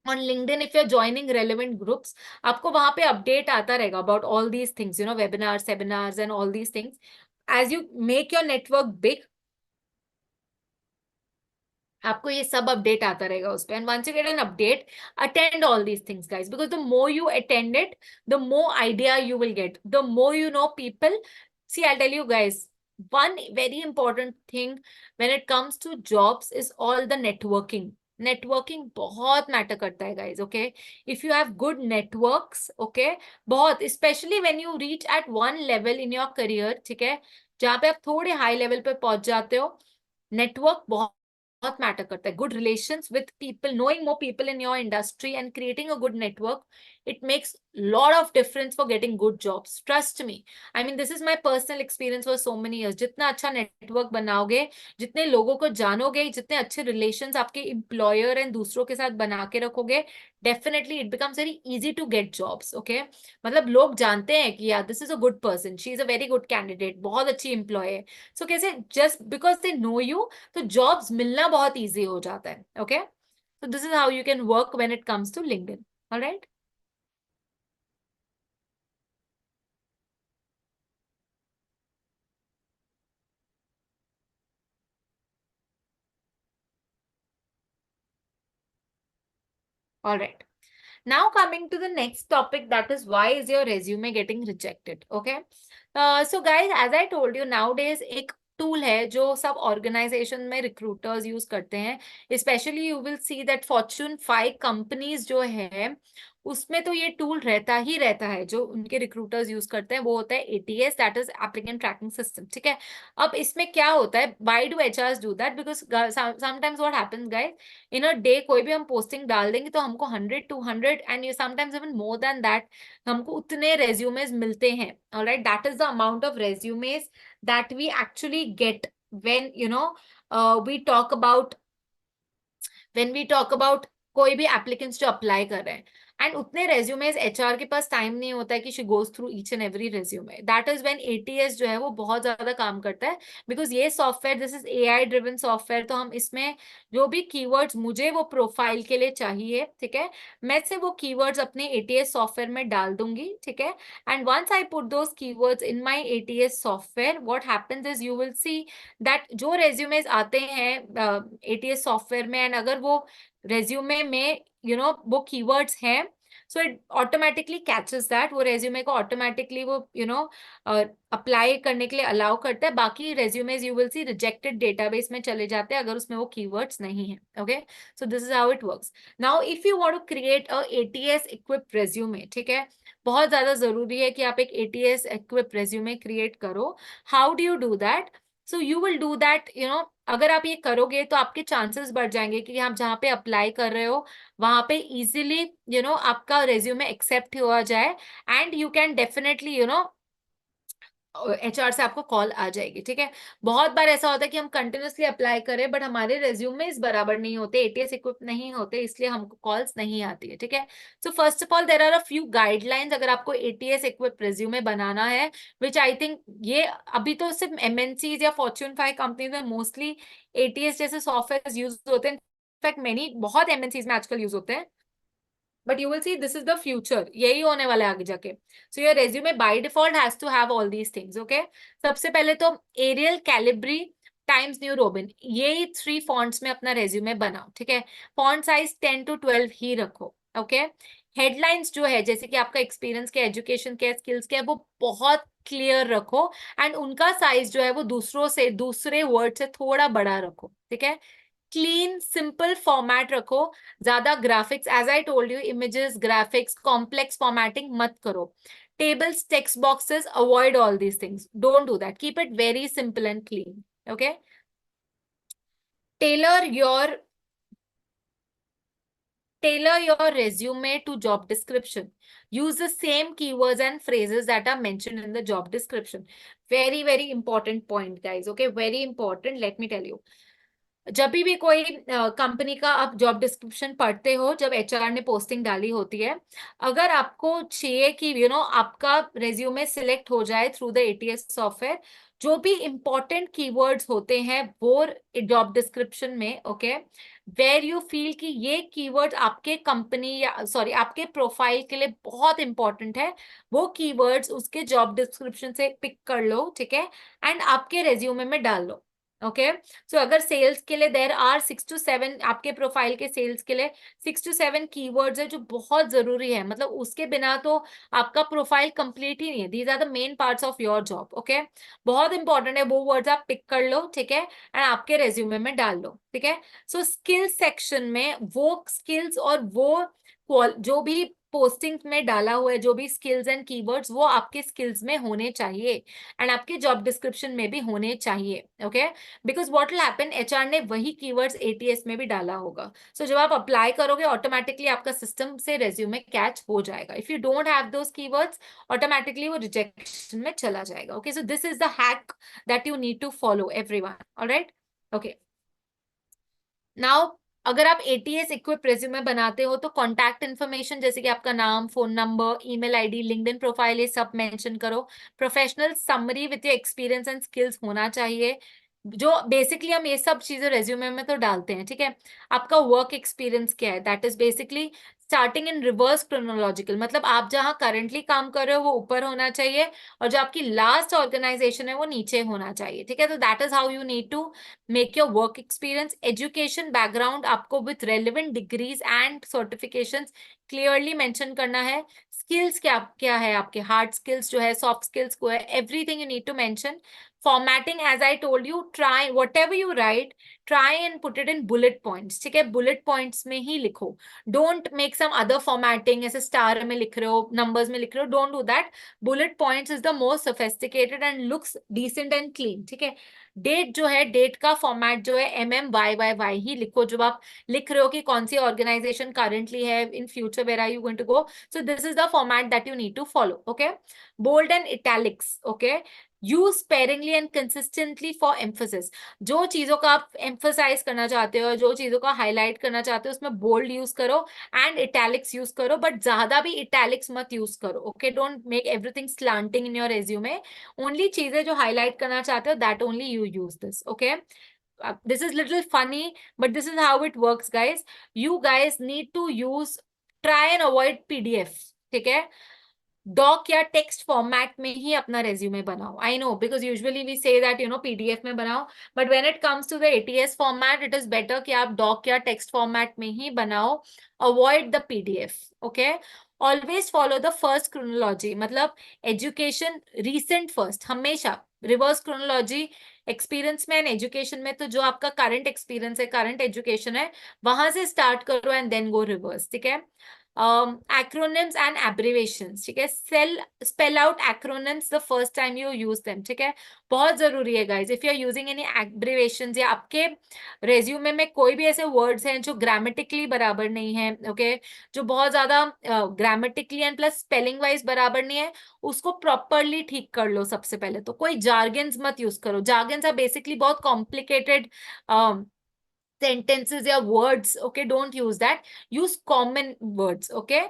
[SPEAKER 1] on LinkedIn, if you're joining relevant groups, आपको वहां पे अपडेट आता रहेगा about all these things, webinars, seminars and all these things. As you make your network big, आपको ये सब अपडेट आता रहेगा उस पे. And once you get an update, attend all these things guys, because the more you attend it, the more idea you will get, the more you know people. See, I'll tell you guys, one very important thing when it comes to jobs is all the networking. Networking बहुत matter करता है guys. Okay. If you have good networks, okay, बहुत, specially when you reach at one level in your career. ठीक है. जहां पे आप थोड़े हाई लेवल पे पहुंच जाते हो, नेटवर्क बहुत बहुत मैटर करता है. Good relations with people, knowing more people in your industry and creating a good network, it makes lot of difference for getting good jobs. Trust me. I mean, this is my personal experience for so many years. जितना अच्छा network बनाओगे, जितने लोगों को जानोगे, जितने अच्छे relations आपके एम्प्लॉयर एंड दूसरों के साथ बना के रखोगे, definitely it becomes very easy to get jobs. Okay. मतलब लोग जानते हैं कि यार this is a good person, she is a very good candidate, बहुत अच्छी एम्प्लॉय है. सो कैसे, just because they know you, तो जॉब्स मिलना बहुत ईजी हो जाता है. Okay. So this is how you can work when it comes to LinkedIn. All right. All right. Now coming to the next topic, that is why is your resume getting rejected? Okay. So guys, as I told you, nowadays एक tool है जो सब organisation में recruiters use करते हैं. Specially you will see that Fortune 5 companies जो है उसमें तो ये टूल रहता ही रहता है. जो उनके रिक्रूटर्स यूज करते हैं वो होता है ATS, that is applicant tracking system. ठीक है. अब इसमें क्या होता है, why do HRs do that? Because sometimes what happens guys, in a day कोई भी हम पोस्टिंग डाल देंगे तो हमको 100, 200 and you sometimes even more than that, हमको उतने रेज्यूमेज मिलते हैं. Alright. That is the amount of resumes that we actually get when we talk about, कोई भी एप्लीकेंट्स जो अप्लाई कर रहे हैं. एंड उतने रेज्यूमेज एचआर के पास टाइम नहीं होता है कि she goes through each and every resume. That is when ATS जो है वो बहुत ज्यादा काम करता है, बिकॉज ये software, this is AI driven software, तो हम इसमें जो भी कीवर्ड्स मुझे वो प्रोफाइल के लिए चाहिए, ठीक है, मैं से वो कीवर्ड्स अपने एटीएस सॉफ्टवेयर में डाल दूंगी, ठीक है. And once I put those keywords in my ATS software, what happens is you will see that जो रेज्यूमेज आते हैं एटीएस सॉफ्टवेयर में, एंड अगर वो रेज्यूमे में वो कीवर्ड्स हैं, so it automatically catches that, वो रेज्यूमे को ऑटोमेटिकली वो अप्लाई करने के लिए अलाउ करता है. बाकी resumes you will C rejected database में चले जाते हैं अगर उसमें वो कीवर्ड्स नहीं है. Okay, so this is how it works. Now if you want to create a ATS equip resume, ठीक है, बहुत ज्यादा जरूरी है कि आप एक एटीएस इक्विप रेज्यूमे क्रिएट करो. How do you do that? So you will do that, अगर आप ये करोगे तो आपके चांसेस बढ़ जाएंगे कि आप जहाँ पे अप्लाई कर रहे हो वहां पे इजीली आपका रेज्यूमे एक्सेप्ट हुआ जाए, and you can definitely HR से आपको कॉल आ जाएगी, ठीक है. बहुत बार ऐसा होता है कि हम कंटिन्यूअसली अप्लाई करें बट हमारे रेज्यूमेस बराबर नहीं होते, एटीएस इक्विप नहीं होते, इसलिए हमको कॉल्स नहीं आती है, ठीक है. So first of all there are a few guidelines अगर आपको एटीएस इक्विप रेज्यूमे बनाना है, विच आई थिंक ये अभी तो सिर्फ एमएनसीज या फॉर्च्यून 5 कंपनीज में मोस्टली एटीएस जैसे सॉफ्टवेयर यूज होते हैं. इनफैक्ट मेनी बहुत एमएनसीज में आजकल यूज होते हैं, but you will see this is the future, यही होने वाला है आगे जाके. So your resume by default has to have all these things. Okay, सबसे पहले तो Arial, Calibri, Times New Roman, ये 3 फॉन्ट्स में अपना रेज्यूमे बनाओ, ठीक है. फॉन्ट साइज 10 to 12 ही रखो. ओके, हेडलाइंस जो है जैसे कि आपका एक्सपीरियंस क्या, एजुकेशन क्या, स्किल्स क्या है, वो बहुत क्लियर रखो, एंड उनका साइज जो है वो दूसरे वर्ड से थोड़ा बड़ा रखो, ठीक है. क्लीन सिंपल फॉर्मेट रखो, ज्यादा graphics, as I told you, images, graphics, complex formatting मत करो. Tables, text boxes, avoid all these things, don't do that, keep it very simple and clean. Okay, tailor your tailor your resume to job description. Use the same keywords and phrases that are mentioned in the job description. Very important point, guys. Okay, very important. Let me tell you. जब भी कोई company का आप job description पढ़ते हो, जब HR ने posting डाली होती है, अगर आपको चाहिए कि आपका रेज्यूमे सिलेक्ट हो जाए थ्रू द एटीएस सॉफ्टवेयर, जो भी इंपॉर्टेंट कीवर्ड्स होते हैं वो जॉब डिस्क्रिप्शन में, ओके, वेर यू फील कि ये कीवर्ड्स आपके कंपनी या सॉरी आपके प्रोफाइल के लिए बहुत इंपॉर्टेंट है, वो कीवर्ड्स उसके जॉब डिस्क्रिप्शन से पिक कर लो, ठीक है, एंड आपके रेज्यूमे में डाल लो. ओके, सो अगर सेल्स के लिए देयर आर 6 to 7, आपके प्रोफाइल के सेल्स के लिए 6 to 7 कीवर्ड्स है जो बहुत जरूरी है, मतलब उसके बिना तो आपका प्रोफाइल कंप्लीट ही नहीं है. These are the main parts of your job. Okay, बहुत इंपॉर्टेंट है, वो वर्ड्स आप पिक कर लो, ठीक है, एंड आपके रेज्यूमे में डाल लो, ठीक है. सो स्किल्स सेक्शन में वो स्किल्स और वो जो भी पोस्टिंग में डाला हुआ है, जो भी स्किल्स एंड कीवर्ड्स, वो आपके स्किल्स में होने चाहिए एंड आपके जॉब डिस्क्रिप्शन में भी होने चाहिए. Okay, because what will happen, HR ने वही कीवर्ड्स एटीएस में भी डाला होगा. सो जब आप अप्लाई करोगे ऑटोमेटिकली आपका सिस्टम से रेज्यूमे कैच हो जाएगा. If you don't have those keywords, automatically वो रिजेक्शन में चला जाएगा. Okay, so this is the hack that you need to follow everyone. Alright, okay. Now अगर आप एटीएस इक्विप रेज्यूमे बनाते हो तो कॉन्टैक्ट इन्फॉर्मेशन जैसे कि आपका नाम, phone number, email ID, LinkedIn profile, ये सब मेंशन करो. Professional summary with your experience and skills होना चाहिए, जो बेसिकली हम ये सब चीजें रेज्यूमे में तो डालते हैं, ठीक है. आपका वर्क एक्सपीरियंस क्या है, that is basically starting in reverse chronological, मतलब आप जहां करंटली काम कर रहे हो वो ऊपर होना चाहिए और जो आपकी लास्ट ऑर्गेनाइजेशन है वो नीचे होना चाहिए, ठीक है. तो that is how you need to make your work experience. Education background आपको with relevant degrees and certifications clearly mention करना है. स्किल्स क्या क्या है, आपके हार्ड स्किल्स जो है, सॉफ्ट स्किल्स को है, everything you need to mention. Formatting, as I told you, try whatever you write, try and put it in bullet points, ठीक है, बुलेट पॉइंट्स में ही लिखो. Don't make some other formatting, ऐसे star में लिख रहे हो, नंबर्स में लिख रहे हो, don't do that. Bullet points is the most sophisticated and looks decent and clean, ठीक है. डेट जो है, डेट का फॉर्मेट जो है MMYYY ही लिखो, जब आप लिख रहे हो कि कौन सी ऑर्गेनाइजेशन करंटली है, in future where are you going to go. So this is the format that you need to follow. Okay, bold and italics, okay, use sparingly and consistently for emphasis. जो चीजों का आप emphasise करना चाहते हो, जो चीजों का हाईलाइट करना चाहते हो, उसमें बोल्ड यूज करो एंड इटैलिक्स यूज करो, बट ज्यादा भी इटैलिक्स मत यूज करो। Okay, don't make everything slanting in your resume. Only चीजें जो हाईलाइट करना चाहते हो, that only you use this. Okay, this is little funny, but this is how it works, guys. You guys need to use, try and avoid PDF. ठीक है, dock या text format में ही अपना रेज्यूमे बनाओ। I know, because usually we say that PDF में बनाओ, but when it comes to the ATS format, it is better कि आप डॉक या टेक्स्ट फॉर्मेट में ही बनाओ। Avoid the PDF। Okay, always follow the first chronology, मतलब education recent first, हमेशा रिवर्स क्रोनोलॉजी। एक्सपीरियंस में एंड एजुकेशन में तो जो आपका करंट एक्सपीरियंस है, करंट एजुकेशन है, वहां से स्टार्ट करो एंड देन गो रिवर्स। ठीक है, acronyms and abbreviations, ठीक है, spell out acronyms the first time you use them। ठीक है, बहुत जरूरी है guys। if you are using any abbreviations या आपके रेज्यूमे में कोई भी ऐसे वर्ड्स हैं जो ग्रामेटिकली बराबर नहीं है, ओके, जो बहुत ज्यादा grammatically and plus spelling wise बराबर नहीं है, उसको प्रॉपरली ठीक कर लो। सबसे पहले तो कोई जार्गन्स मत यूज करो। जार्गन्स आर बेसिकली बहुत कॉम्प्लिकेटेड sentences या words, okay, don't use that, use common words। okay,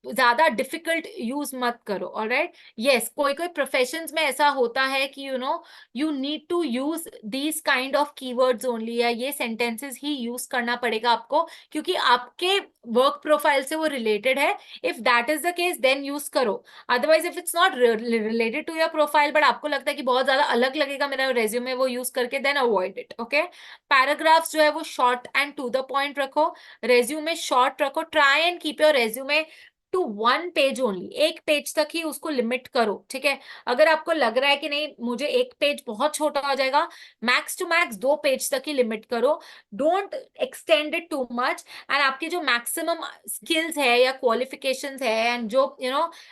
[SPEAKER 1] ज्यादा डिफिकल्ट यूज मत करो। ऑलराइट, यस, कोई कोई प्रोफेशंस में ऐसा होता है कि you need to use these kind of keywords only, या ये सेंटेंसेस ही यूज करना पड़ेगा आपको, क्योंकि आपके वर्क प्रोफाइल से वो रिलेटेड है। If that is the case, then use करो। Otherwise if it's not related to your profile, but आपको लगता है कि बहुत ज्यादा अलग लगेगा मेरा रेज्यूमे वो यूज करके, then avoid it. Okay, paragraphs जो है वो short and to the point रखो, रेज्यूमे शॉर्ट रखो। Try and keep your resume to 1 page only, 1 page तक ही उसको लिमिट करो। ठीक है, अगर आपको लग रहा है कि नहीं मुझे 1 पेज बहुत छोटा हो जाएगा, मैक्स टू मैक्स 2 पेज तक ही लिमिट करो। Don't extend it too much. And आपकी जो मैक्सिमम स्किल्स है या क्वालिफिकेशंस है एंड जो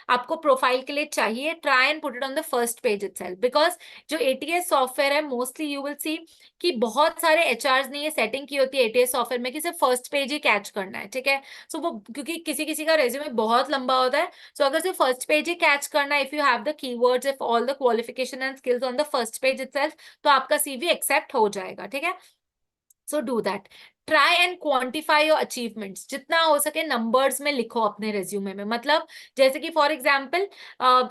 [SPEAKER 1] आपको प्रोफाइल के लिए चाहिए, try and put it on the first page itself. Because जो ATS सॉफ्टवेयर है, मोस्टली यू विल सी कि बहुत सारे HRs ने ये सेटिंग की होती है ATS सॉफ्टवेयर में कि सिर्फ फर्स्ट पेज ही कैच करना है। ठीक है, सो वो क्योंकि किसी किसी का रेज्यूमे बहुत लंबा होता है, सो अगर सिर्फ फर्स्ट पेज ही कैच करना है, if you have the keywords, if all the qualification and skills on the first page itself, तो आपका CV एक्सेप्ट हो जाएगा। ठीक है, so do that. Try and quantify your achievements, जितना हो सके नंबर्स में लिखो अपने रेज्यूमे में। मतलब जैसे कि फॉर एग्जाम्पल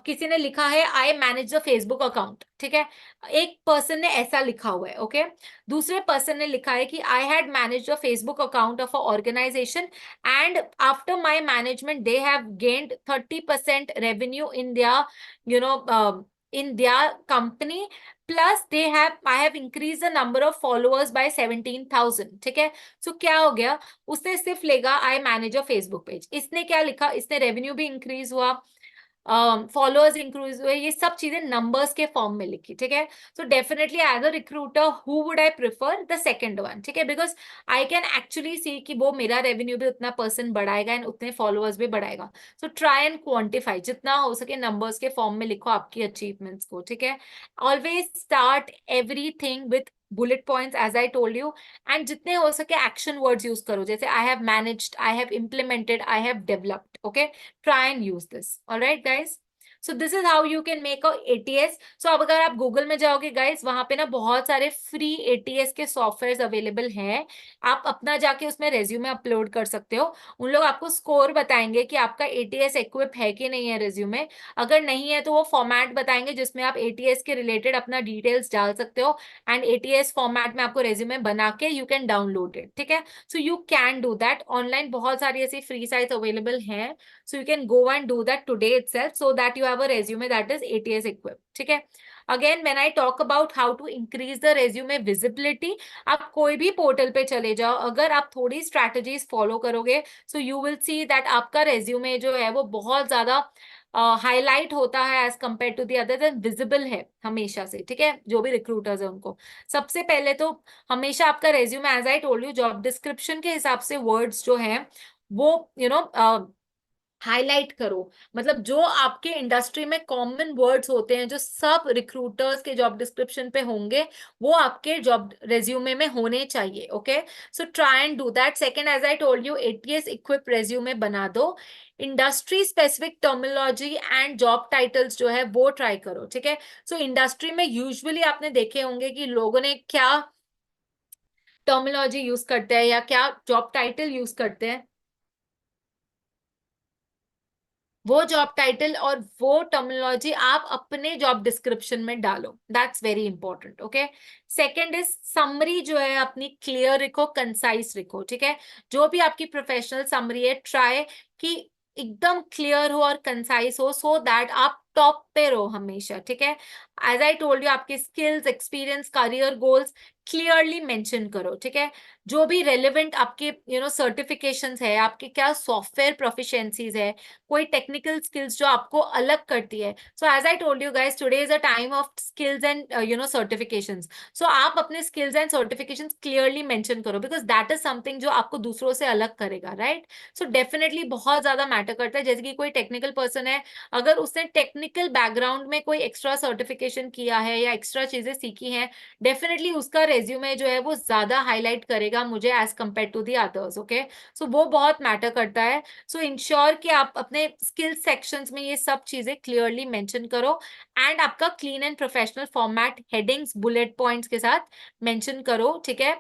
[SPEAKER 1] किसी ने लिखा है I manage the Facebook account. ठीक है, एक पर्सन ने ऐसा लिखा हुआ है। ओके, दूसरे पर्सन ने लिखा है कि I had manage the Facebook account of a organization and after my management they have gained 30% revenue in their in their company, plus I have increased the number of followers by 17,000। ठीक है, सो क्या हो गया, उसने सिर्फ लेगा I manage a Facebook page, इसने क्या लिखा, इसने रेवेन्यू भी इंक्रीज हुआ, फॉलोअर्स इंक्रीज हुए, ये सब चीजें नंबर्स के फॉर्म में लिखी। ठीक है, so definitely as a recruiter who would I prefer the second one. ठीक है, because I can actually see कि वो मेरा रेवेन्यू भी उतना % बढ़ाएगा एंड उतने फॉलोअर्स भी बढ़ाएगा। सो ट्राई एंड क्वांटिफाई, जितना हो सके नंबर्स के फॉर्म में लिखो आपकी अचीवमेंट्स को। ठीक है, always start everything with bullet points as I told you, and जितने हो सके एक्शन वर्ड्स यूज करो, जैसे I have managed, I have implemented, I have developed. Okay, try and use this। all right guys, so this is how you can make a ATS। so अब अगर आप Google में जाओगे guys, वहां पे ना बहुत सारे फ्री ATS के सॉफ्टवेयर अवेलेबल हैं। आप अपना जाके उसमें रेज्यूमे अपलोड कर सकते हो। उन लोग आपको स्कोर बताएंगे कि आपका ATS इक्विप है कि नहीं है रेज्यूमे। अगर नहीं है तो वो फॉर्मेट बताएंगे जिसमें आप ATS के रिलेटेड अपना डिटेल्स डाल सकते हो, एंड ATS फॉर्मेट में आपको रेज्यूमे बना के यू कैन डाउनलोड इट। ठीक है, so you can do that. Online बहुत सारी ऐसी फ्री साइट्स अवेलेबल हैं, so you can go and do that today itself so that you have a resume that is ATS equipped। ठीक है, again when I talk about how to increase the resume visibility, आप कोई भी portal पे चले जाओ, अगर आप थोड़ी स्ट्रैटेजीज फॉलो करोगे, so you will see that आपका रेज्यूमे जो है वो बहुत ज्यादा हाईलाइट होता है as compare to the other, then visible है हमेशा से। ठीक है, जो भी रिक्रूटर्स है उनको सबसे पहले तो हमेशा आपका resume, as I told you, job description के हिसाब से वर्ड्स जो है वो हाईलाइट करो, मतलब जो आपके इंडस्ट्री में कॉमन वर्ड्स होते हैं जो सब रिक्रूटर्स के जॉब डिस्क्रिप्शन पे होंगे, वो आपके जॉब रेज्यूमे में होने चाहिए। Okay, so try and do that. Second, as I told you, ATS equip resume बना दो। Industry specific terminology and job titles जो है वो ट्राई करो, ठीक है। सो इंडस्ट्री में यूजुअली आपने देखे होंगे कि लोगों ने क्या टर्मिनोलॉजी यूज करते हैं या क्या जॉब टाइटल यूज करते हैं, वो जॉब टाइटल और वो टर्मिनोलॉजी आप अपने जॉब डिस्क्रिप्शन में डालो। That's very important. Okay, second is summary जो है अपनी क्लियर लिखो, कंसाइज लिखो, ठीक है। जो भी आपकी प्रोफेशनल समरी है, ट्राई कि एकदम क्लियर हो और कंसाइज हो, सो दैट आप टॉप पे रहो हमेशा, ठीक है। एज आई टोल्ड यू, आपके skills, experience, career goals clearly mention करो, ठीक है। जो भी रेलिवेंट आपके सर्टिफिकेशंस है, आपके क्या सॉफ्टवेयर प्रोफिशिएंसीज है, कोई टेक्निकल स्किल्स जो आपको अलग करती है। So as I told you guys, today is a time of skills and certifications. So आप अपने skills and certifications clearly mention करो, बिकॉज दैट इज समथिंग जो आपको दूसरों से अलग करेगा, राइट। सो डेफिनेटली बहुत ज्यादा मैटर करता है। जैसे कि कोई टेक्निकल पर्सन है, अगर उसने टेक्निकल बैकग्राउंड में कोई एक्स्ट्रा सर्टिफिकेशन किया है या एक्स्ट्रा चीजें सीखी हैं, डेफिनेटली उसका रेज्यूमे जो है वो ज्यादा हाईलाइट करेगा मुझे as compare to the others. Okay, so वो बहुत मैटर करता है। सो इंश्योर कि आप अपने स्किल सेक्शंस में ये सब चीजें क्लियरली मेंशन करो, एंड आपका clean and professional format, headings, bullet points के साथ मेंशन करो, ठीक है।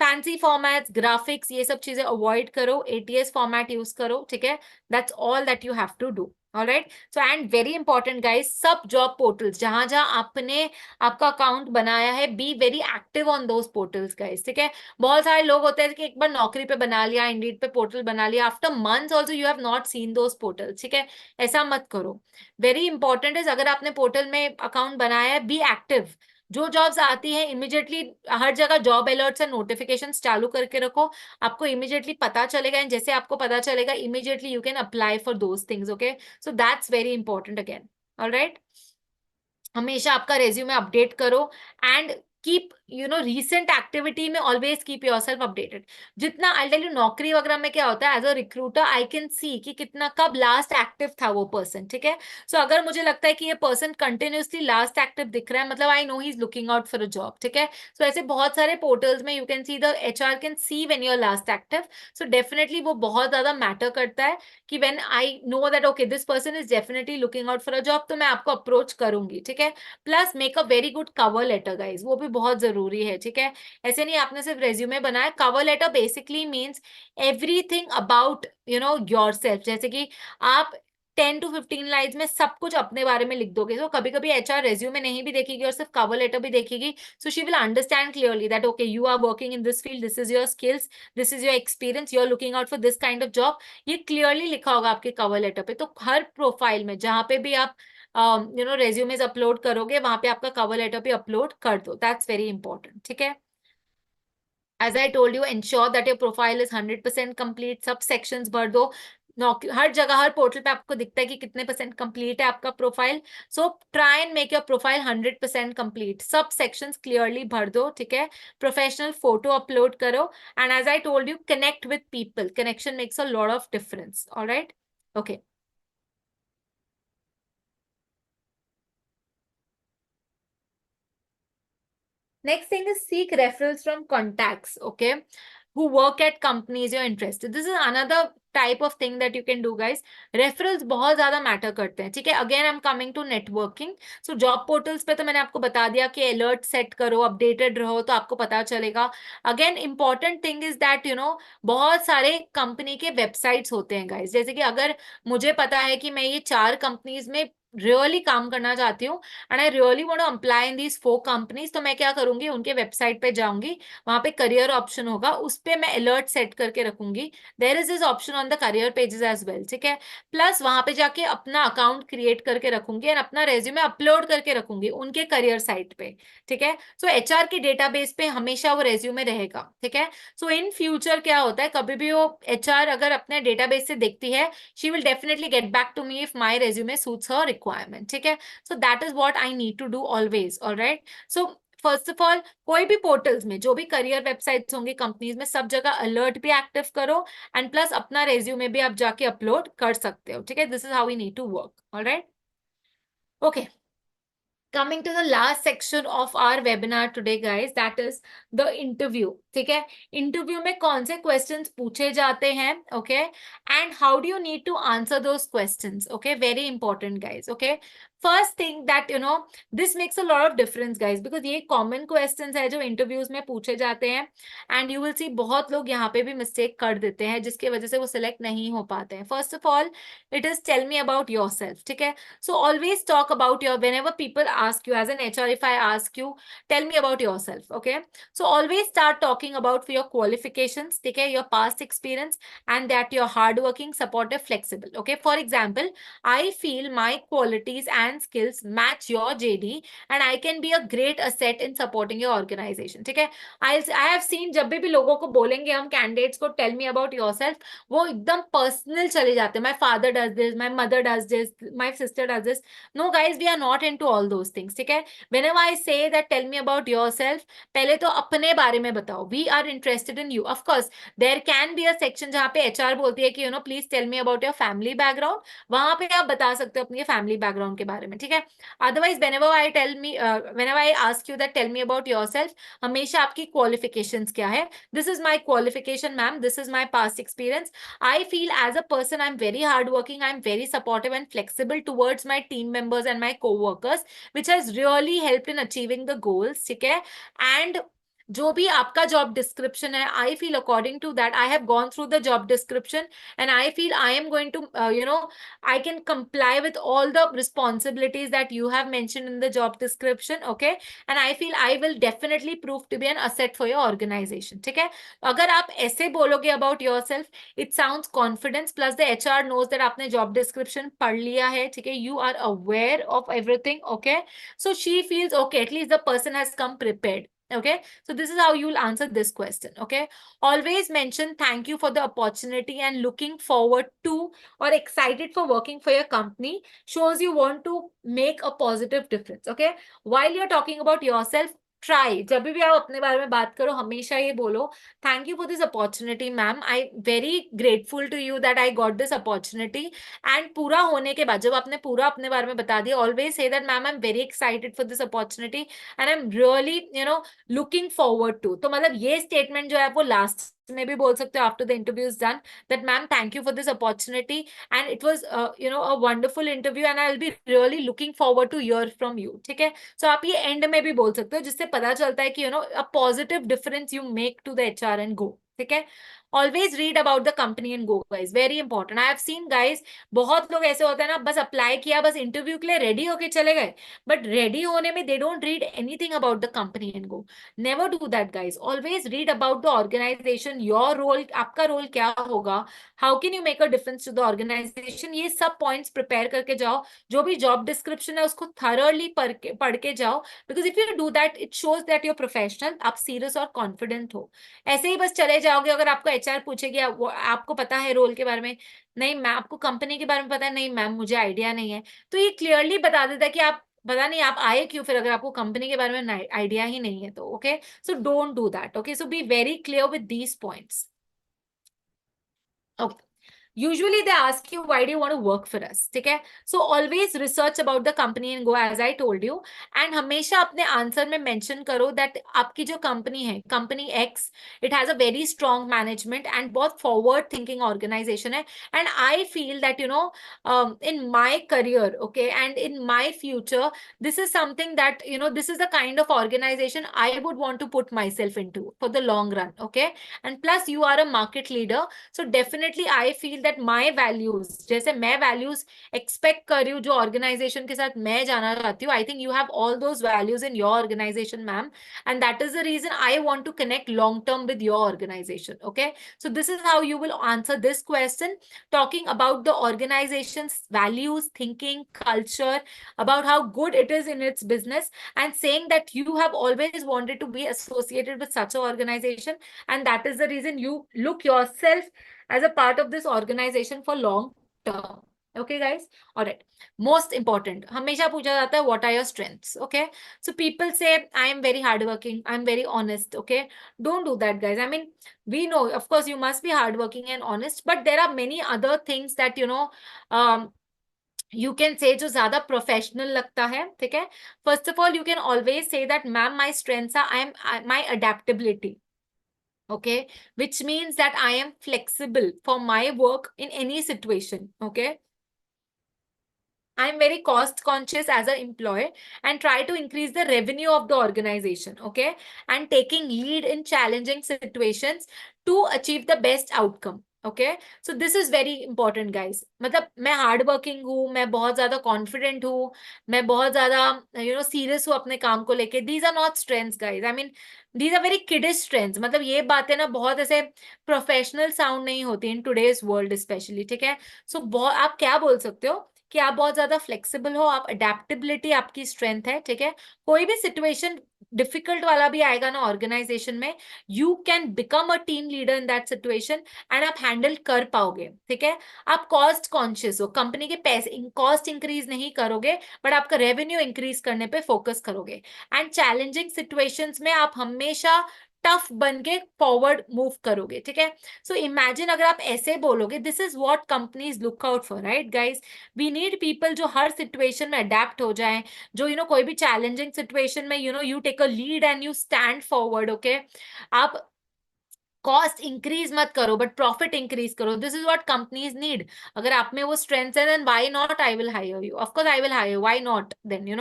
[SPEAKER 1] फैंसी फॉर्मेट्स, ग्राफिक्स, ये सब चीजें अवॉइड करो, एटीएस फॉर्मेट यूज करो, ठीक है। That's all that you have to do. Alright, so and very important guys, सब जॉब पोर्टल्स जहां जहां आपने आपका अकाउंट बनाया है, be very active on those portals guys, ठीक है। बहुत सारे लोग होते हैं कि एक बार नौकरी पे बना लिया, इंडीड पे पोर्टल बना लिया, after months also you have not seen those portals, ठीक है। ऐसा मत करो। वेरी इंपॉर्टेंट है, अगर आपने पोर्टल में अकाउंट बनाया है, बी एक्टिव। जो जॉब्स आती है इमीडिएटली, हर जगह जॉब अलर्ट्स एंड नोटिफिकेशंस चालू करके रखो, आपको इमीडिएटली पता चलेगा, एंड जैसे आपको पता चलेगा immediately you can apply for those things. Okay, so that's very important again. Alright, हमेशा आपका रेज्यूमे अपडेट करो, एंड कीप रीसेंट एक्टिविटी में always keep your self updated. जितना, आई टेल यू, नौकरी वगैरह में क्या होता है, as a recruiter I can see कि कितना कब लास्ट एक्टिव था वो पर्सन, ठीक है। सो अगर मुझे लगता है कि ये पर्सन कंटिन्यूसली लास्ट एक्टिव दिख रहा है, मतलब I know he is looking out for a job, ठीक है। सो ऐसे बहुत सारे पोर्टल्स में you can see, the HR can see when you are last active. So definitely वो बहुत ज्यादा मैटर करता है कि when I know that okay this person is definitely looking out for a job, तो मैं आपको अप्रोच करूंगी, ठीक है। Plus make a very good cover letter guys, वो भी बहुत जरूरी है, ठीक है। ऐसे नहीं आपने सिर्फ रेज्यूमे बनाया, cover letter basically means everything about yourself. जैसे कि आप 10 to 15 लाइन्स में सब कुछ अपने बारे में लिख दोगे, तो कभी कभी एचआर रेज्यूमे नहीं भी देखेगी और सिर्फ कवर लेटर भी देखेगी, so she will understand clearly that okay you are working in this field, this is your skills, this is your experience, you are looking out for this kind of job. ये clearly लिखा होगा आपके cover letter पे। तो her profile में जहां पे भी आप रेज्यूमेज अपलोड करोगे, वहां पे आपका कवर लेटर भी अपलोड कर दो। दैट्स वेरी इंपॉर्टेंट, ठीक है। As I told you, ensure that your profile is 100% complete. सब सेक्शंस भर दो। हर जगह, हर पोर्टल पे आपको दिखता है कि कितने परसेंट कंप्लीट है आपका profile. So try and make your profile 100% complete. सब सेक्शंस क्लियरली भर दो, ठीक है। प्रोफेशनल फोटो अपलोड करो, and as I told you, connect with people. Connection makes a lot of difference. Alright, okay. Next thing is seek referrals from contacts, okay, who work at companies you're interested. This is another type of thing that you can do, guys. Referrals बहुत ज्यादा matter करते हैं, ठीक है। Again I am coming to networking. So job portals पे तो मैंने आपको बता दिया कि अलर्ट सेट करो, अपडेटेड रहो, तो आपको पता चलेगा। Again important thing is that बहुत सारे कंपनी के वेबसाइट्स होते हैं गाइस। जैसे कि अगर मुझे पता है कि मैं ये 4 कंपनीज में रियली काम करना चाहती हूँ, and I really want to apply in these 4 companies, तो मैं क्या करूंगी, उनके वेबसाइट पे जाऊंगी, वहां पे करियर ऑप्शन होगा, उस पे मैं अलर्ट सेट करके रखूंगी। There is this option on the career pages as well, ठीक है। प्लस वहां पे जाके अपना अकाउंट क्रिएट करके रखूंगी, एंड अपना रेज्यूमे अपलोड करके रखूंगी उनके करियर साइट पे, ठीक है। सो एचआर के डेटाबेस पे हमेशा वो रेज्यूमे रहेगा, ठीक है। सो इन फ्यूचर क्या होता है, कभी भी वो एचआर अगर अपने डेटाबेस से देखती है, she will definitely get back to me if my resume suits her requirement, ठीक है। So that is what I need to do always, all right. So first of all कोई भी पोर्टल्स में, जो भी करियर वेबसाइट्स होंगे companies में, सब जगह अलर्ट भी एक्टिव करो, एंड प्लस अपना रेज्यूमे भी आप जाके अपलोड कर सकते हो, ठीक है? This is how we need to work, alright? Okay, coming to the last section of our webinar today guys, that is the interview, ठीक है? इंटरव्यू में कौन से क्वेश्चंस पूछे जाते हैं, okay, and how do you need to answer those questions, okay? Very important guys, okay? First thing that you know this makes a lot of difference guys, because ये common questions है जो interviews में पूछे जाते हैं, and you will सी बहुत लोग यहाँ पे भी मिस्टेक कर देते हैं जिसकी वजह से वो सिलेक्ट नहीं हो पाते हैं. First of all it is tell me about yourself, ठीक है? So always talk about your, whenever people ask you as an HR, if I ask you, tell me about yourself, okay? So always start talking about your qualifications, okay, your past experience, and that you're hardworking, supportive, flexible, okay? For example, I feel my qualities and skills match your JD, and I can be a great asset in supporting your organization, ठीक है? I have seen जब भी लोगों को बोलेंगे हम candidates को tell me about yourself, वो एकदम पर्सनल चले जाते हैं. My father does this, my mother does this, my sister does this. No guys, we are not into all those things, ठीक है? Whenever I say that tell me about yourself, पहले तो अपने बारे में बताओ. We are interested in you. Of course, there can be a section जहाँ पे HR बोलती है कि you know please tell me about your family background. वहां पे आप बता सकते हो अपनी family background के बारे में, ठीक है? Otherwise, whenever I ask you that tell me about yourself, हमेशा आपकी qualifications क्या है? This is my qualification, ma'am. This is my past experience. I feel as a person, I'm very hardworking, I'm very supportive and flexible towards my team members and my co-workers, which has really helped in achieving the goals, ठीक है? And जो भी आपका job description है, I feel according to that, I have gone through the job description and I feel I am going to you know I can comply with all the responsibilities that you have mentioned in the job description, okay? And I feel I will definitely prove to be an asset for your organization, ठीक है? अगर आप ऐसे बोलोगे about yourself, it sounds confidence, plus the HR knows that आपने job description पढ़ लिया है, ठीक है? You are aware of everything, okay? So she feels okay, at least the person has come prepared. Okay, so this is how you will answer this question, okay? Always mention thank you for the opportunity and looking forward to or excited for working for your company shows you want to make a positive difference, okay? While you're talking about yourself, try, जब भी आप अपने बारे में बात करो हमेशा ये बोलो thank you for this opportunity ma'am, I very grateful to you that I got this opportunity. And पूरा होने के बाद जब आपने पूरा अपने बारे में बता दिया, always say that ma'am I am very excited for this opportunity and I am really you know looking forward to. तो मतलब ये स्टेटमेंट जो है वो लास्ट में भी बोल सकते हो after the interview is done, that ma'am thank you for this opportunity and it was you know a wonderful interview and I will be really looking forward to hear from you, ठीक है? So आप ये and में भी बोल सकते हो जिससे पता चलता है कि you know a positive difference you make to the HR and go, ठीक है? Always read about the company and go guys, very important. I have seen guys, बहुत लोग ऐसे होते हैं ना, बस अप्लाई किया, बस इंटरव्यू के लिए रेडी होके चले गए, बट रेडी होने में they don't read anything about the company and go. Never do that guys. Always read about the organisation, your role, आपका रोल क्या होगा, how can you make a difference to the organisation, ये सब points prepare करके जाओ. जो भी job description है उसको थरली पढ़ के जाओ, because if you do that it shows that your professional, आप सीरियस और कॉन्फिडेंट हो. ऐसे ही बस चले जाओगे, अगर आपको एचआर पूछेगी आपको पता है रोल के बारे में, नहीं मैम. आपको कंपनी के बारे में पता है, नहीं मैम मुझे आइडिया नहीं है, तो ये क्लियरली बता देता है कि आप पता नहीं आप आए क्यों फिर, अगर आपको कंपनी के बारे में आइडिया ही नहीं है तो, okay? So don't do that, okay? So be very clear with these points. Okay, usually they ask you why do you want to work for us, ठीक है? So always research about the company and go as I told you, and हमेशा अपने answer में mention करो that आपकी जो company है, company X, it has a very strong management and बहुत forward thinking organization है, and I feel that you know in my career, okay, and in my future, this is something that you know this is the kind of organization I would want to put myself into for the long run, okay? And plus you are a market leader, so definitely I feel that my values, जैसे मैं values expect कर रही हूँ जो organization के साथ मैं जाना चाहती हूँ, I think you have all those values in your organization, ma'am, and that is the reason I want to connect long term with your organization, okay? So this is how you will answer this question, talking about the organization's values, thinking, culture, about how good it is in its business, and saying that you have always wanted to be associated with such an organization, and that is the reason you look yourself as a part of this organization for long term. Okay guys, all right. Most important, हमेशा पूछा जाता है what are your strengths? Okay, so people say I am very hardworking, I am very honest. Okay, don't do that guys. I mean, we know of course you must be hardworking and honest, but there are many other things that um, you can say जो ज्यादा professional लगता है. ठीक है, first of all you can always say that ma'am my strengths are I am my adaptability. Okay, which means that I am flexible for my work in any situation. Okay, I'm very cost conscious as an employee and try to increase the revenue of the organization. Okay, and taking lead in challenging situations to achieve the best outcome. Okay, so this is very important guys. मतलब मैं hard working हूँ, मैं बहुत ज्यादा confident हूँ, मैं बहुत ज्यादा सीरियस हूँ अपने काम को लेके. These are not strengths guys. I mean these are very kiddish strengths. मतलब ये बातें ना बहुत ऐसे प्रोफेशनल साउंड नहीं होती इन टुडेज वर्ल्ड स्पेशली. ठीक है, सो बहुत आप क्या बोल सकते हो कि आप बहुत ज्यादा फ्लेक्सिबल हो, आप अडेप्टेबिलिटी आपकी स्ट्रेंथ है. ठीक है, कोई भी सिचुएशन डिफिकल्ट वाला भी आएगा ना ऑर्गेनाइजेशन में, you can become a team leader in that situation and आप हैंडल कर पाओगे. ठीक है, आप कॉस्ट कॉन्शियस हो, कंपनी के पैसे कॉस्ट इंक्रीज नहीं करोगे बट आपका रेवेन्यू इंक्रीज करने पे फोकस करोगे. एंड चैलेंजिंग सिचुएशंस में आप हमेशा टफ बन के फॉरवर्ड मूव करोगे. ठीक है, सो इमेजिन अगर आप ऐसे बोलोगे, this is what companies look out for, right guys. We need people जो हर सिचुएशन में अडेप्ट हो जाएं, जो कोई भी चैलेंजिंग सिचुएशन में you take a lead and you stand forward. Okay, आप कॉस्ट इंक्रीज मत करो बट प्रॉफिट इंक्रीज करो. This is what companies need. अगर आप में वो स्ट्रेंथ है then why not I will hire you. Of course I will hire, why not then.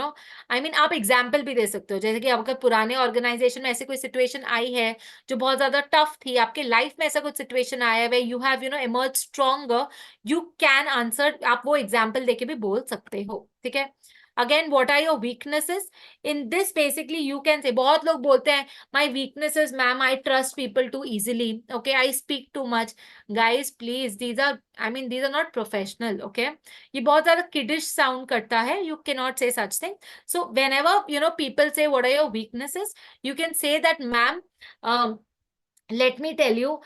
[SPEAKER 1] I mean आप एग्जांपल भी दे सकते हो, जैसे कि अगर पुराने ऑर्गेनाइजेशन में ऐसी कोई सिचुएशन आई है जो बहुत ज्यादा टफ थी, आपके लाइफ में ऐसा कुछ सिचुएशन आया है way you have emerge stronger, you can answer. आप वो एग्जाम्पल देके भी बोल सकते हो. ठीक है, again what are your weaknesses in this. Basically you can say, बहुत लोग बोलते हैं my weakness is ma'am I trust people too easily. Okay, I speak too much. Guys please, these are not professional. Okay, ये बहुत ज्यादा kiddish sound करता है. You cannot say such thing. So whenever people say what are your weaknesses, you can say that ma'am, um, let me tell you,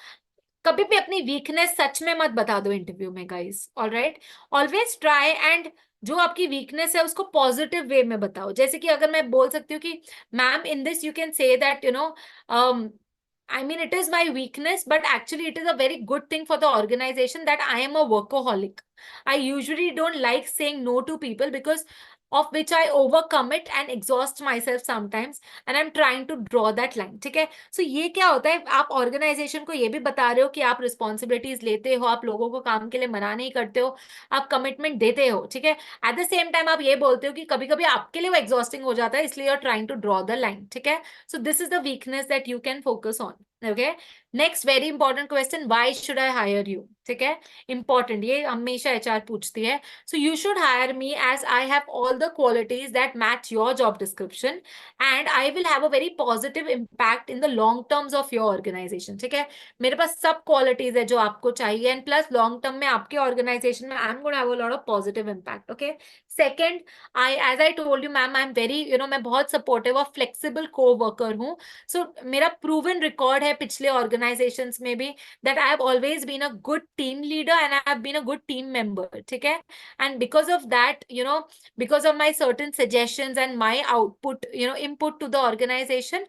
[SPEAKER 1] कभी भी अपनी weakness सच में मत बता दो इंटरव्यू में guys. All right, always try and जो आपकी वीकनेस है उसको पॉजिटिव वे में बताओ. जैसे कि अगर मैं बोल सकती हूँ कि ma'am in this you can say that I mean, it is my weakness, but actually, it is a very good thing for the organization that I am a workaholic. I usually don't like saying no to people because of which I overcome it and exhaust myself sometimes, and I'm trying to draw that line. ठीक है, सो ये क्या होता है, आप organisation को ये भी बता रहे हो कि आप रिस्पॉन्सिबिलिटीज लेते हो, आप लोगों को काम के लिए मना नहीं करते हो, आप कमिटमेंट देते हो. ठीक है, एट द सेम टाइम आप ये बोलते हो कि कभी कभी आपके लिए वो एग्जॉस्टिंग हो जाता है, इसलिए you are trying to draw the line. ठीक है, so this is the weakness that you can focus on. Okay, next very important question, why should I hire you. ठीक है, इंपॉर्टेंट, ये हमेशा एचआर पूछती है. So you should hire me as I have all the qualities that match your job description and I will have a very positive impact in the long terms of your organization. ठीक है, मेरे पास सब qualities है जो आपको चाहिए and plus long term में आपके organization में I'm going to have a lot of positive impact. Okay, second, as I told you ma'am, I'm very मैं बहुत supportive और flexible co-worker हूँ. So मेरा proven record है पिछले organizations में भी that I have always been a good team leader and I have been a good team member. ठीक है, and because of that because of my certain suggestions and my output input to the organization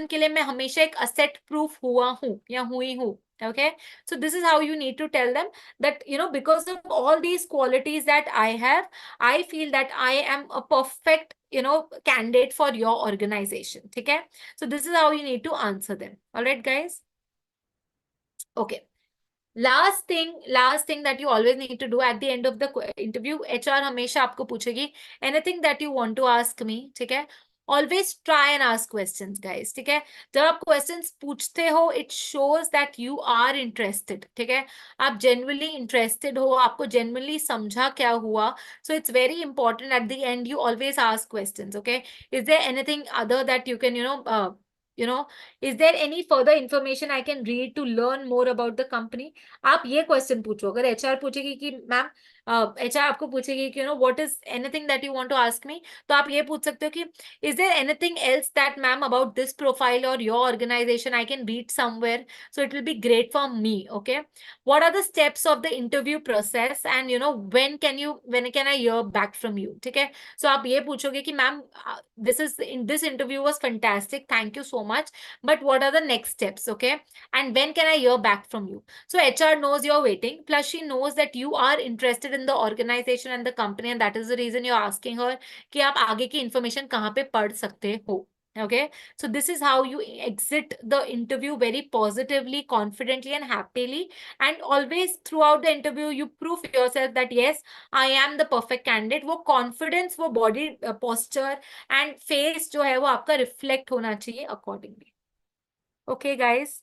[SPEAKER 1] के लिए मैं हमेशा एक asset proof हुआ हूँ या हुई हूँ. Okay, so this is how you need to tell them that because of all these qualities that I have, I feel that I am a perfect candidate for your organization. ठीक है, so this is how you need to answer them. All right guys, okay. Last thing that you always need to do at the end of the interview, HR हमेशा आपको पूछेगी anything that you want to ask me. ठीक है, always try and ask questions guys. ठीक है, जब आप questions पूछते हो it shows that you are interested. ठीक है, आप genuinely interested हो, आपको genuinely समझा क्या हुआ. So it's very important at the end you always ask questions. Okay, is there anything other that you can is there any further information I can read to learn more about the company? आप ये question पूछो. अगर HR पूछेगी कि ma'am HR आपको पूछेगी कि what is anything that you want to ask me, तो आप ये पूछ सकते हो कि is there anything else that ma'am about this profile और your organisation I can read somewhere, so it will be great for me. Okay, what are the steps of the interview process and when can I hear back from you. ठीक है, so आप ये पूछोगे कि ma'am this interview was fantastic, thank you so much, but what are the next steps, okay, and when can I hear back from you. So HR knows you're waiting, plus she knows that you are interested in the organization and the company, and that is the reason you're asking her कि आप आगे की information कहाँ पे पढ़ सकते हो. Okay, so this is how you exit the interview very positively, confidently, and happily. And always throughout the interview, you prove yourself that yes, I am the perfect candidate. वो confidence, वो body posture and face जो है वो आपका reflect होना चाहिए accordingly. Okay, guys.